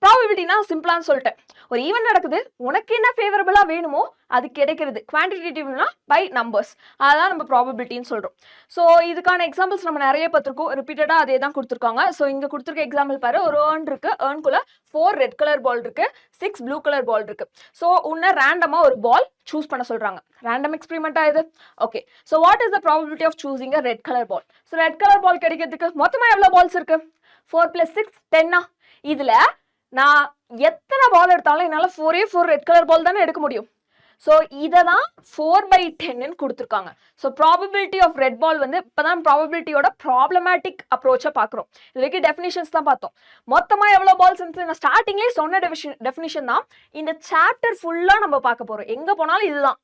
ப்ராபபிலிட்டினா சிம்பிளான்னு சொல்லிட்டேன், ஒரு ஈவெண்ட் நடக்குது, உனக்கு என்ன ஃபேவரபிளா வேணுமோ அது கிடைக்கிறது. குவான்டிடேட்டிவ்னா பை நம்பர்ஸ், அதான் நம்ம ப்ராபபிலிட்டின்னு சொல்றோம். ஸோ இதுக்கான எக்ஸாம்பிள்ஸ் நம்ம நிறைய பார்த்துருக்கோம், ரிப்பீட்டடாக அதே தான் கொடுத்துருக்காங்க. ஸோ இங்கே கொடுத்துருக்க எக்ஸாம்பிள் பாரு, ஒரு ஏர்ன் இருக்கு, ஏர்ன்குள்ள 4 ரெட் கலர் பால் இருக்கு, 6 ப்ளூ கலர் பால் இருக்கு. ஸோ உன்னை ரேண்டமாக ஒரு பால் சூஸ் பண்ண சொல்றாங்க. ரேண்டம் எக்ஸ்பிரிமெண்டா இது. Okay, so what is the probability of choosing a red colour ball? So red colour ball கிடைக்கிறதுக்கு மொத்தமாக எவ்வளோ பால்ஸ் இருக்கு? 4 + 6 10. இதுல நான் எத்தனை பால் எடுத்தாலும் என்னால் 4 ரெட் கலர் பால் தானே எடுக்க முடியும். ஸோ இதை தான் 4/10 கொடுத்துருக்காங்க. So probability of red ball வந்து இப்போ தான் ப்ராபபிலிட்டியோட ப்ராப்ளமேட்டிக் அப்ரோச்சை பார்க்குறோம். இது வரைக்கும் டெஃபினிஷன்ஸ் தான் பார்த்தோம். மொத்தமாக எவ்வளோ பால்ஸ் நான் ஸ்டார்டிங்லேயே சொன்ன டெஃபினிஷன் தான் இந்த சாப்டர் ஃபுல்லாக நம்ம பார்க்க போகிறோம். எங்கே போனாலும் இதுதான்.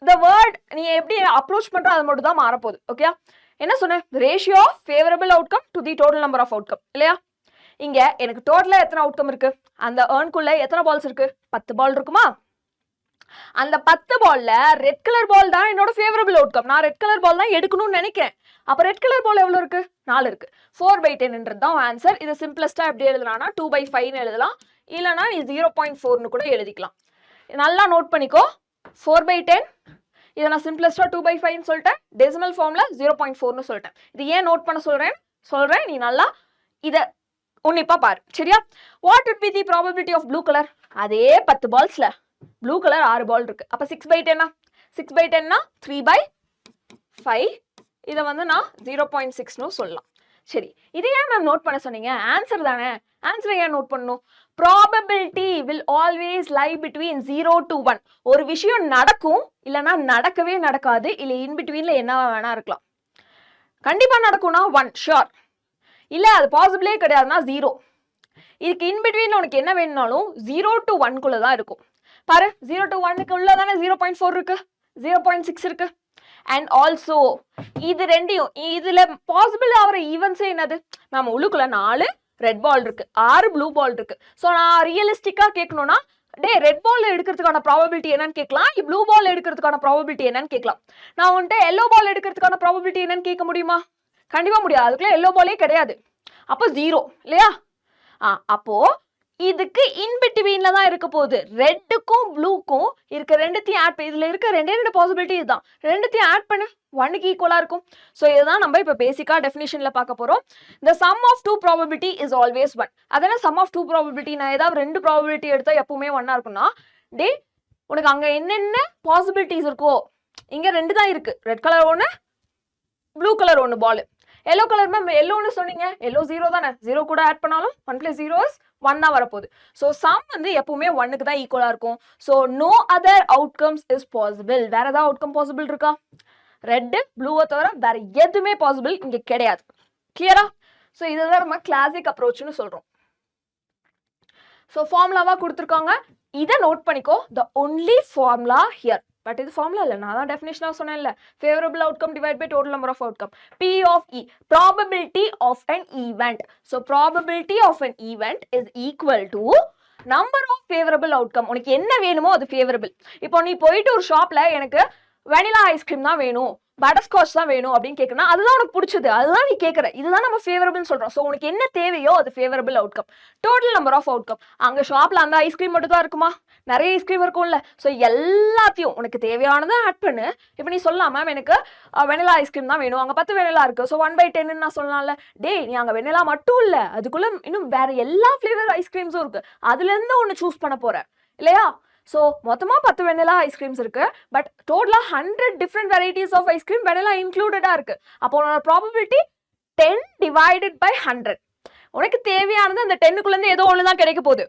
த வேர்ட் நீ எப்படி அப்ரோச் பண்ணுறோம் அது மட்டும் தான் மாறப்போகுது. ஓகே, என்ன சொன்னேன்? Ratio of favourable outcome to the total number of outcome இல்லையா? இங்க எனக்கு டோட்டலா எத்தனை அவுட்கம் இருக்கு? அந்த ஏர்ன்குள்ள எத்தனை பால்ஸ் இருக்கு? 10 பால் இருக்குமா? அந்த 10 பால்ல ரெட் கலர் பால் தான் என்னோட ஃபேவரபிள் அவுட்கம். நான் ரெட் கலர் பால் தான் எடுக்கணும்னு நினைக்கிறேன். அப்ப ரெட் கலர் பால் எவ்வளவு இருக்கு? 4 இருக்கு. 4/10 தான் ஆன்சர். இது சிம்பிளஸ்டா எப்படி எழுதலாம்னா 2/5 எழுதலாம், இல்லைன்னா நீ 0.4 கூட எழுதிக்கலாம். நல்லா நோட் பண்ணிக்கோ. 4/10 இதை நான் சிம்பிளஸ்டா 2/5 சொல்லிட்டேன், டெசிமல் ஃபார்ம்ல 0.4 சொல்லிட்டேன். இது ஏன் நோட் பண்ண சொல்றேன் நீ நல்லா இதை உன்னிப்பா பாரு, சரியா? What would be the probability of blue color? அதே 10 பால்ஸ்ல ப்ளூ கலர் 6 பால் இருக்கு. அப்ப 6/10 6/10 3/5. இதை வந்து நான் 0.6 சொல்லலாம். சரி, இது ஏன் மேம் நோட் பண்ண சொன்னீங்க? ஆன்சர் தானே, ஆன்சரை ஏன் நோட் பண்ணணும்? Probability will always lie between 0 to 1. ஒரு விஷயம் நடக்கும், இல்லைன்னா நடக்கவே நடக்காது, இல்லை இன்பிட்வீன்ல என்ன வேணா இருக்கலாம். கண்டிப்பா நடக்கும்னா 1 ஷுர், இல்லை அது பாசிபிளே கிடையாதுன்னா 0. இதுக்கு இன்பிட்வீன்ல உனக்கு என்ன வேணும்னாலும் 0 to 1 தான் இருக்கும். பாரு, 0 to 1 உள்ள தானே 0.4 இருக்கு, 0.6 இருக்கு. அண்ட் ஆல்சோ இது ரெண்டையும் இதுல பாசிபிள் ஆகிற ஈவெண்ட்ஸே என்னது? நம்ம உள்ளுக்குள்ள 4 ரெட் பால் இருக்கு, 6 ப்ளூ பால் இருக்கு. ஸோ நான் ரியலிஸ்டிக்கா கேட்கணும்னா ரெட் பால் எடுக்கிறதுக்கான ப்ராபபிலிட்டி என்னன்னு கேட்கலாம், ப்ளூ பால் எடுக்கிறதுக்கான ப்ராபபிலிட்டி என்னன்னு கேட்கலாம். நான் வந்துட்டு எல்லோ பால் எடுக்கிறதுக்கான ப்ராபபிலிட்டி என்னன்னு கேட்க முடியுமா? கண்டிப்பா முடியாது, அதுக்குள்ள எல்லோ பாலே கிடையாது. அப்போ 0 இல்லையா? அப்போ இதுக்கு இன்பிட்வீன்ல தான் இருக்க போகுது. ரெட்டுக்கும் ப்ளூக்கும் இருக்க ரெண்டுத்தையும் ஆட் பண்ணி, இதுல இருக்க ரெண்டு பாசிபிலிட்டி இதுதான். ரெண்டுத்தையும் ஆட் பண்ணு 1க்கு ஈக்குவலா இருக்கும். ஸோ இதுதான் நம்ம இப்போ பேசிக்கா டெஃபினிஷன்ல பார்க்க போறோம். The sum of two probability is always 1. அதனால sum of two probability, நான் ஏதாவது 2 ப்ராபபிலிட்டி எடுத்தா எப்பவுமே 1ஆ இருக்கும்னா, டே உனக்கு அங்க என்னென்ன பாசிபிலிட்டிஸ் இருக்கோ, இங்க 2 தான் இருக்கு. ரெட் கலர் 1, ப்ளூ கலர் 1 பால். எல்லோ கலர் மேம் எல்லோன்னு சொன்னீங்க, எல்லோ 0 தானே, 0 கூட ஆட் பண்ணாலும் 1 + 0 is 1 தான் வரப்போகுது. ஸோ சம் வந்து எப்பவுமே 1க்கு தான் ஈக்குவலா இருக்கும். So no other outcomes is possible. வேற ஏதாவது அவுட்கம் பாசிபிள் இருக்கா? ரெட்டு ப்ளூவை தவிர வேற எதுவுமே பாசிபிள் இங்க கிடையாது. கிளியரா? ஸோ இதுதான் நம்ம கிளாசிக் அப்ரோச்னு சொல்றோம். ஸோ ஃபார்முலாவா கொடுத்துருக்காங்க, இதை நோட் பண்ணிக்கோ. The only formula here, but இது ஃபார்முலா இல்லை, நான் தான் டெஃபினேஷனாக சொன்னேன்ல, favourable outcome divide by total number of outcome. P of E, probability of an event. So probability of an event is equal to number of favorable outcome. உனக்கு என்ன வேணுமோ அது ஃபேவரபிள். இப்போ நீ போயிட்டு ஒரு ஷாப்ல எனக்கு வெனிலா ஐஸ்கிரீம் தான் வேணும், பட்டர்ஸ்காட்ச் தான் வேணும் அப்படின்னு கேட்கறா, அதுதான் உனக்கு பிடிச்சது, அதுதான் நீ கேட்கற, இதுதான் நம்ம ஃபேவரபிள்னு சொல்றோம். ஸோ உனக்கு என்ன தேவையோ அது favourable outcome. Total number of outcome, அங்க ஷாப்ல அந்த ஐஸ்கிரீம் மட்டும் தான் இருக்குமா? நிறைய ஐஸ்கிரீம் இருக்கும்ல. ஸோ எல்லாத்தையும் உனக்கு தேவையானதை ஆட் பண்ணு. இப்போ நீ சொல்லலாம், மேம் எனக்கு வெனிலா ஐஸ்கிரீம் தான் வேணும், அங்கே 10 வெனிலா இருக்கு, ஸோ 1/10 நான் சொல்லலாம்ல. டே நீ அங்கே வெனிலா மட்டும் இல்லை, அதுக்குள்ள இன்னும் வேற எல்லா ஃப்ளேவர் ஐஸ்கிரீம்ஸும் இருக்கு, அதுல இருந்து ஒன்று சூஸ் பண்ண போற இல்லையா? ஸோ மொத்தமாக 10 வெனிலா ஐஸ்கிரீம்ஸ் இருக்கு, பட் டோட்டலாக 100 different varieties of ice cream vanilla இன்க்ளூடடா இருக்கு. அப்போ உன்னோட ப்ராபபிலிட்டி 10 டிவைடட் பை 100. உனக்கு தேவையானது அந்த 10க்குள்ளேருந்து ஏதோ ஒன்று தான் கிடைக்க போகுது,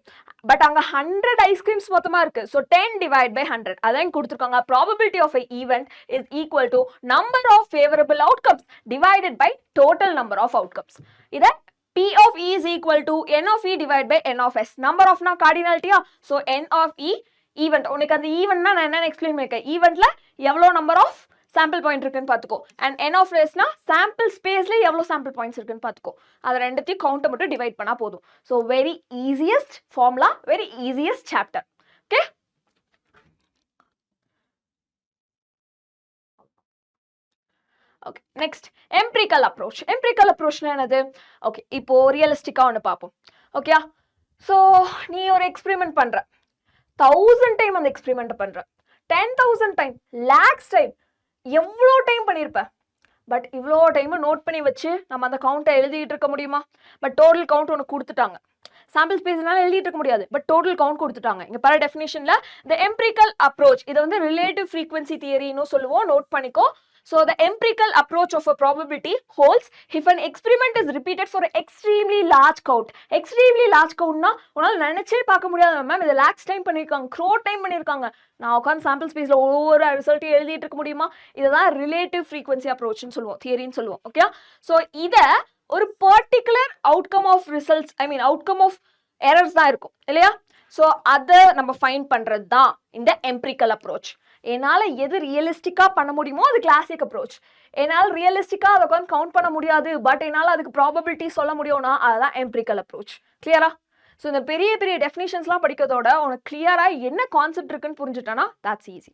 பட் அங்கே 100 ஐஸ்கிரீம்ஸ் மொத்தமாக இருக்கு. ஸோ 10 டிவைட் பை 100 அதான் கொடுத்துருக்காங்க. Probability of a event is equal to number of favourable outcomes divided by total number of outcomes. இதை P of E is equal to N of E divided by N of S. Number of na cardinality, so N of E event. உனக்கு அந்த ஈவென்ட்னா நான் என்ன explain பண்ணிருக்கேன், ஈவென்ட்ல எவ்வளோ number of sample point இருக்குன்னு பார்த்துக்கோ. And N of Sனா sample ஸ்பேஸ்ல எவ்வளோ சாம்பிள் பாயிண்ட்ஸ் இருக்குன்னு பார்த்துக்கோ. அதை ரெண்டுத்தையும் கவுண்ட்டை மட்டும் டிவைட் பண்ணா போதும். So very easiest formula, very easiest chapter. Okay, okay next empirical approach. Empirical அப்ரோச்னா என்னது? ஓகே, இப்போ ரியலிஸ்டிக்கா ஒன்று பார்ப்போம். ஓகேயா? ஸோ நீ ஒரு எக்ஸ்பெரிமெண்ட் பண்ற, 1000 டைம் அந்த எக்ஸ்பெரிமெண்ட் பண்ற, 10,000 டைம், லேக்ஸ் டைம், எவ்வளோ டைம் பண்ணியிருப்ப. பட் இவ்வளோ டைம் நோட் பண்ணி வச்சு நம்ம அந்த கவுண்ட்டை எழுதிட்டு இருக்க முடியுமா? பட் டோட்டல் கவுண்ட் ஒன்று கொடுத்துட்டாங்க. சாம்பிள் ஸ்பேஸ்னால எழுதிட்டு இருக்க முடியாது, பட் டோட்டல் கவுண்ட் கொடுத்துட்டாங்க. இங்க பாரு டெஃபினிஷன்ல த எம்பிரிக்கல் அப்ரோச், இதை வந்து ரிலேட்டிவ் ஃப்ரீக்வன்சி தியரின்னு சொல்லுவோம், நோட் பண்ணிக்கோ. So the empirical approach of a probability holds if an experiment is repeated for an extremely large count. Extremely large countனா உன்னால நினைச்சே பார்க்க முடியாது மேம், இது லேக்ஸ் டைம் பண்ணிருக்காங்க, க்ரோர் டைம் பண்ணிருக்காங்க, நான் உட்காந்து சாம்பிள் ஸ்பேஸ்ல ஒவ்வொரு ரிசல்ட்டையும் எழுதிட்டு இருக்க முடியுமா? இதுதான் ரிலேட்டிவ் ஃப்ரீக்வன்சி அப்ரோச்னு சொல்லுவோம், தியரின்னு சொல்லுவோம். ஓகே, ஸோ இதை ஒரு particular outcome of results, I mean outcome of errors தான் இருக்கும் இல்லையா? ஸோ அதை நம்ம ஃபைண்ட் பண்றது தான் இந்த எம்பிரிக்கல் அப்ரோச். என்னால் எது ரியலிஸ்டிக்காக பண்ண முடியுமோ அது கிளாசிக் அப்ரோச். என்னால் ரியலிஸ்டிக்காக அதை உட்காந்து கவுண்ட் பண்ண முடியாது, பட் என்னால் அதுக்கு ப்ராபபிலிட்டி சொல்ல முடியும்னா அதுதான் எம்பிரிக்கல் அப்ரோச். கிளியரா? ஸோ இந்த பெரிய பெரிய டெஃபினிஷன்ஸ்லாம் படிக்கிறதோட உனக்கு கிளியராக என்ன கான்செப்ட் இருக்குன்னு புரிஞ்சுட்டானா that's easy.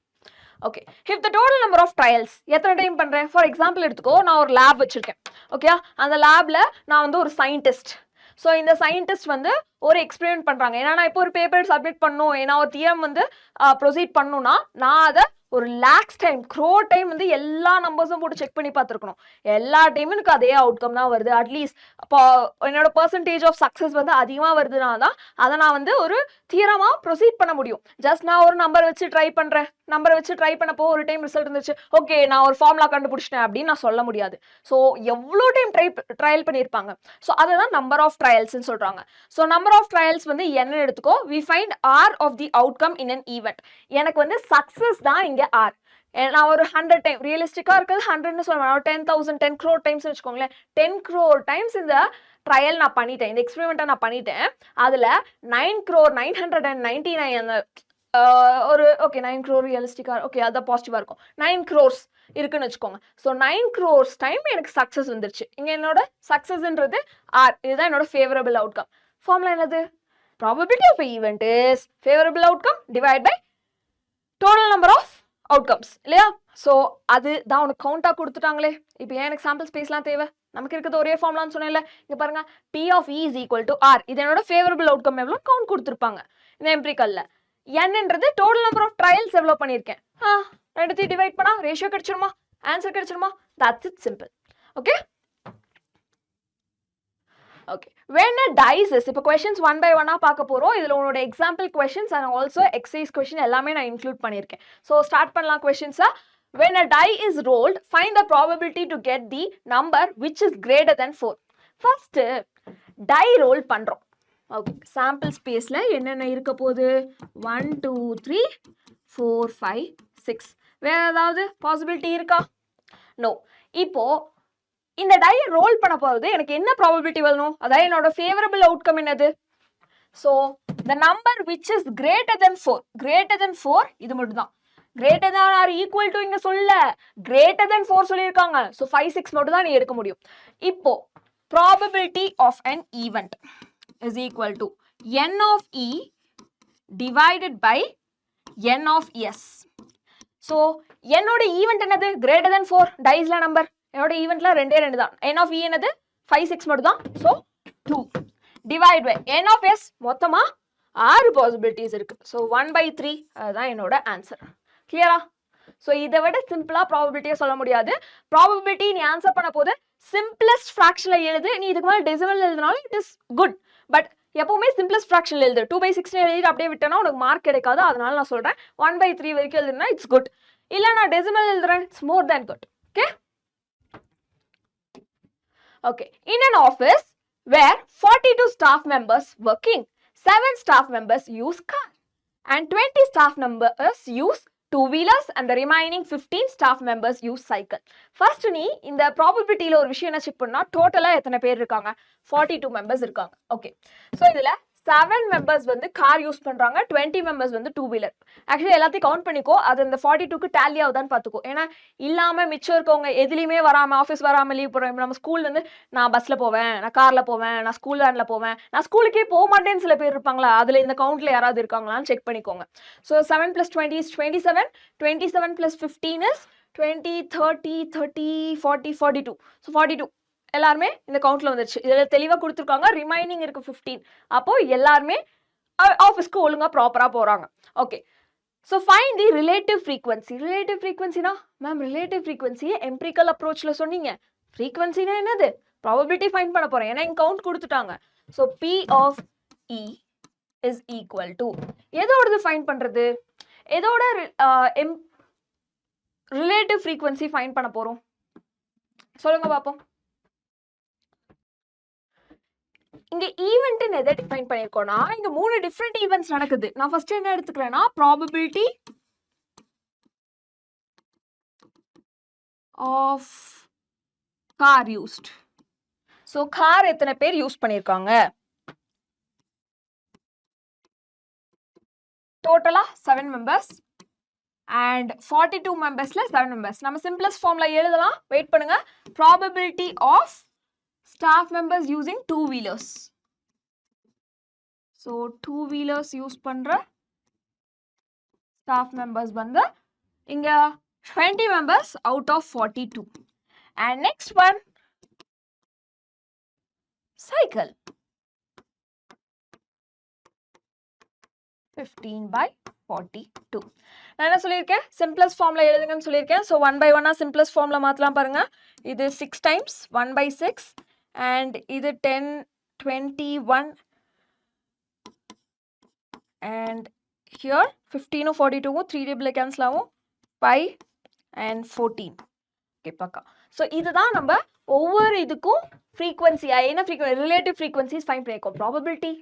Okay, if the total number of trials, எத்தனை டைம் பண்ணுறேன், ஃபார் எக்ஸாம்பிள் எடுத்துக்கோ, நான் ஒரு லேப் வச்சுருக்கேன். ஓகே, அந்த லேபில் நான் வந்து ஒரு சயின்டிஸ்ட். ஸோ இந்த சயின்டிஸ்ட் வந்து ஒரு எக்ஸ்பெரிமெண்ட் பண்ணுறாங்க. ஏன்னா நான் இப்போ ஒரு பேப்பர் சப்மிட் பண்ணணும், ஏன்னா ஒரு தியரம் வந்து ப்ரொசீட் பண்ணணும்னா நான் அதை ஒரு லேக்ஸ் டைம், க்ரோர் டைம் வந்து எல்லா நம்பர்ஸும் போட்டு செக் பண்ணி பார்த்துருக்கணும். எல்லா டைமும் எனக்கு அதே அவுட்கம் தான் வருது. அட்லீஸ்ட் இப்போ என்னோட பர்சன்டேஜ் ஆஃப் சக்ஸஸ் வந்து அதிகமாக வருதுன்னா தான் அதை நான் வந்து ஒரு தியரமாக ப்ரொசீட் பண்ண முடியும். ஜஸ்ட் நான் ஒரு நம்பர் வச்சு ட்ரை பண்ணுறேன், நம்பரை வச்சு ட்ரை பண்ணப்போ ஒரு டைம் ரிசல்ட் இருந்துச்சு, ஓகே நான் ஒரு ஃபார்முலா கண்டுபிடிச்சிட்டேன் அப்படின்னு நான் சொல்ல முடியாது. ஸோ எவ்வளோ டைம் ட்ரையல் பண்ணியிருப்பாங்க. ஸோ அதுதான் நம்பர் ஆஃப் ட்ரையல்ஸ்ன்னு சொல்கிறாங்க. ஸோ நம்பர் ஆஃப் ட்ரையல்ஸ் வந்து என்ன எடுத்துக்கோ, we find R of the outcome in an event. எனக்கு வந்து சக்ஸஸ் தான் இங்கே ஆர். நான் ஒரு 100 டைம், ரியலிஸ்டிக்காக இருக்கிறது 100ன்னு சொல்லுவேன், 10,000 10 crore டைம்ஸ் வச்சுக்கோங்களேன். 10 crore டைம்ஸ் இந்த ட்ரையல் நான் பண்ணிட்டேன், இந்த எக்ஸ்பெரிமெண்ட்டை நான் பண்ணிட்டேன். அதில் 9,999 அந்த ஒரு ஓகே 9 crore ரியலிஸ்டிக்காக, ஓகே அதான் பாசிட்டிவாக இருக்கும், 9 crores இருக்குன்னு வச்சுக்கோங்க. ஸோ 9 crores டைம் எனக்கு சக்ஸஸ் வந்துருச்சு. இங்கே என்னோட சக்ஸஸ்ன்றது ஆர், இதுதான் என்னோட ஃபேவரபிள் அவுட்கம். ஃபார்முலா என்னது? Probability of event is favourable outcome divide by total number of outcomes இல்லையா? ஸோ அது தான் உனக்கு கவுண்டாக கொடுத்துட்டாங்களே. இப்போ ஏன் எனக்கு சாம்பிள் ஸ்பேஸ்லாம் தேவை? நமக்கு இருக்கிறது ஒரே ஃபார்முலான்னு சொன்னேன்ல. இங்க பாருங்க, P of E is equal to R. இது என்னோட ஃபேவரபிள் அவுட்கம் எவ்வளோ கவுண்ட் கொடுத்துருப்பாங்க இந்த எம்பிரிக்கல்ல. Nன்றது டோட்டல் நம்பர் ஆஃப் ட்ரையல்ஸ் எவ்வளோ பண்ணியிருக்கேன். ரெண்டுத்தையும் டிவைட் பண்ணா ரேஷியோ கிடைச்சிருமா, ஆன்சர் கிடைச்சிருமா. That's it, simple. Okay okay when a dice is, இப்போ questions one by one பார்க்க போறோம். இதுல உங்களோட example questions and also exercise question எல்லாமே நான் இன்க்ளூட் பண்ணியிருக்கேன். ஸோ ஸ்டார்ட் பண்ணலாம் questions. When a die is rolled, find the probability to get the number which is greater than 4. First die roll பண்றோம். Okay, sample ஸ்பேஸ்ல என்னென்ன இருக்க போகுது, 1 2 3 4 5 6. வேற ஏதாவது பாசிபிலிட்டி இருக்கா? நோ. இப்போ இந்த டை ரோல் பண்ண போறது எனக்கு என்ன ப்ராபபிலிட்டி வரணும், அதாவது என்னோட ஃபேவரபிள் அவுட்கம் என்னது. So the number which is greater than 4, greater than 4 இது மட்டும் தான். greater than or equal to இங்க சொல்ல, greater than 4 சொல்லியிருக்காங்க. ஸோ 5 6 மட்டும் தான் நீ எடுக்க முடியும். இப்போ probability of an event is equal to n of e divided by n of s. So என்னோட ஈவெண்ட் என்னது, greater than 4. டைஸ்ல நம்பர் என்னோட ஈவெண்ட்ல ரெண்டே ரெண்டு தான். n of e என்னது 5 6 மட்டும் தான். So 2 divide by n of s, மொத்தமா 6 பாசிபிலிட்டிஸ் இருக்கு. ஸோ 1/3 அதுதான் என்னோட ஆன்சர். கிளியரா? ஸோ இதை விட சிம்பிளா ப்ராபபிலிட்டியை சொல்ல முடியாது. ப்ராபபிலிட்டி நீ ஆன்சர் பண்ண போது சிம்பிளஸ்ட் ஃப்ராக்ஷன்ல எழுது. நீ இதுக்கு மேலே டெசிமல் எழுதினாலும் இட் இஸ் குட். பட் எப்பவுமே சிம்பிளஸ்ட் ஃப்ராக்ஷன்ல எழுது. 2/16 எழுதி அப்படியே விட்டனா உனக்கு மார்க் கிடைக்காது. அதனால நான் சொல்றேன் 1/3 வரைக்கும் எழுதுனா இட்ஸ் குட். இல்ல நான் டெசிமல் எழுதுறேன், it's more than good. Okay okay in an office where 42 staff members working, 7 staff members use car and 20 staff members use two-wheelers and the remaining 15 staff members use cycle. First நீ இந்த ப்ராபபிலிட்டியில ஒரு விஷயம் என்ன check பண்ணா, டோட்டலா எத்தனை பேர் இருக்காங்க, 42 மெம்பர்ஸ் இருக்காங்க. ஓகே, ஸோ இதுல 7 மெம்பர்ஸ் வந்து கார் யூஸ் பண்றாங்க, 20 மெம்பர்ஸ் வந்து டூ வீலர். ஆக்சுவலி எல்லாத்தையும் கவுண்ட் பண்ணிக்கோ, அது இந்த 42க்கு டேலி ஆகுதான்னு பார்த்துக்கோ. ஏன்னா இல்லாம மிச்சம் இருக்கவங்க எதுலையுமே வராம, ஆஃபீஸ் வராம லீவ் போடுறோம். நம்ம ஸ்கூல் வந்து நான் பஸ்ல போவேன், நான் கார்ல போவேன், நான் ஸ்கூல் வேன்ல போவேன், நான் ஸ்கூலுக்கே போக மாட்டேன்னு சில பேர் இருப்பாங்களா, அதுல இந்த கவுண்ட்ல யாராவது இருக்காங்களான்னு செக் பண்ணிக்கோங்க. So 7 + 20 is 27, 27 + 15 is 20, 30, 30, 40, 42. ஸோ 42 எல்லாருமே இந்த கவுண்ட்ல வந்துருச்சு. இதுல தெளிவா கொடுத்துருக்காங்க. ரிமைனிங் இருக்கு 15. அப்போ எல்லாருமே ஆஃபீஸ்க்கு ஒழுங்கா ப்ராப்பரா போறாங்க. Okay, so find the relative frequency. Relative ஃப்ரீக்வன்சினா மேம் ரிலேட்டிவ் ஃப்ரீக்வன்சியை எம்பிரிக்கல் அப்ரோச்ல சொன்னீங்க. ஃப்ரீக்வன்சினா என்னது, ப்ராபபிலிட்டி ஃபைண்ட் பண்ண போறேன். ஏன்னா இங்க கவுண்ட் கொடுத்துட்டாங்க. So P of E is equal to எதோடது ஃபைண்ட் பண்றது, எதோட ரிலேட்டிவ் ஃப்ரீக்வன்சி ஃபைண்ட் பண்ண போறோம் சொல்லுங்க பாப்போம். இங்க ஈவென்ட் எதை டிஃபைன் பண்ணிருக்கோம்னா, இங்க 3 டிஃபரெண்ட் ஈவென்ட்ஸ் நடக்குது. நான் ஃபர்ஸ்ட் என்ன எடுத்துக்கிறேன்னா probability of car used. So car எத்தனை பேர் யூஸ் பண்ணிருக்காங்க, டோட்டலா 7 மெம்பர்ஸ் and 42 மெம்பர்ஸ்ல 7 மெம்பர்ஸ். நம்ம சிம்பிளஸ்ட் ஃபார்ம்ல எழுதலாம். வெயிட் பண்ணுங்க. Probability of staff members using two-wheelers. So two-wheelers use பண்ற staff members வந்து இங்க 20 members out of 42. And next one, cycle. 15/42. நான் என்ன சொல்லியிருக்கேன், சிம்பிளஸ்ட் ஃபார்ம்ல எழுதுங்கன்னு சொல்லியிருக்கேன். ஸோ 1/1 சிம்பிளஸ்ட் ஃபார்ம்ல மாற்றலாம் பாருங்க. இது 6 times 1/6 and இது 10, 21 and here 15 42 3 டேபிள்ல கேன்சல் ஆகும், 5 and 14. ஓகே பக்கா. ஸோ இதுதான் நம்ம ஒவ்வொரு இதுக்கும் ஃப்ரீக்வன்சியா என்ன ஃப்ரீக்வன்சி ரிலேட்டிவ் ஃப்ரீக்வன்சிஸ் ஃபைண்ட் பண்ணியிருக்கோம். ப்ராபபிலிட்டி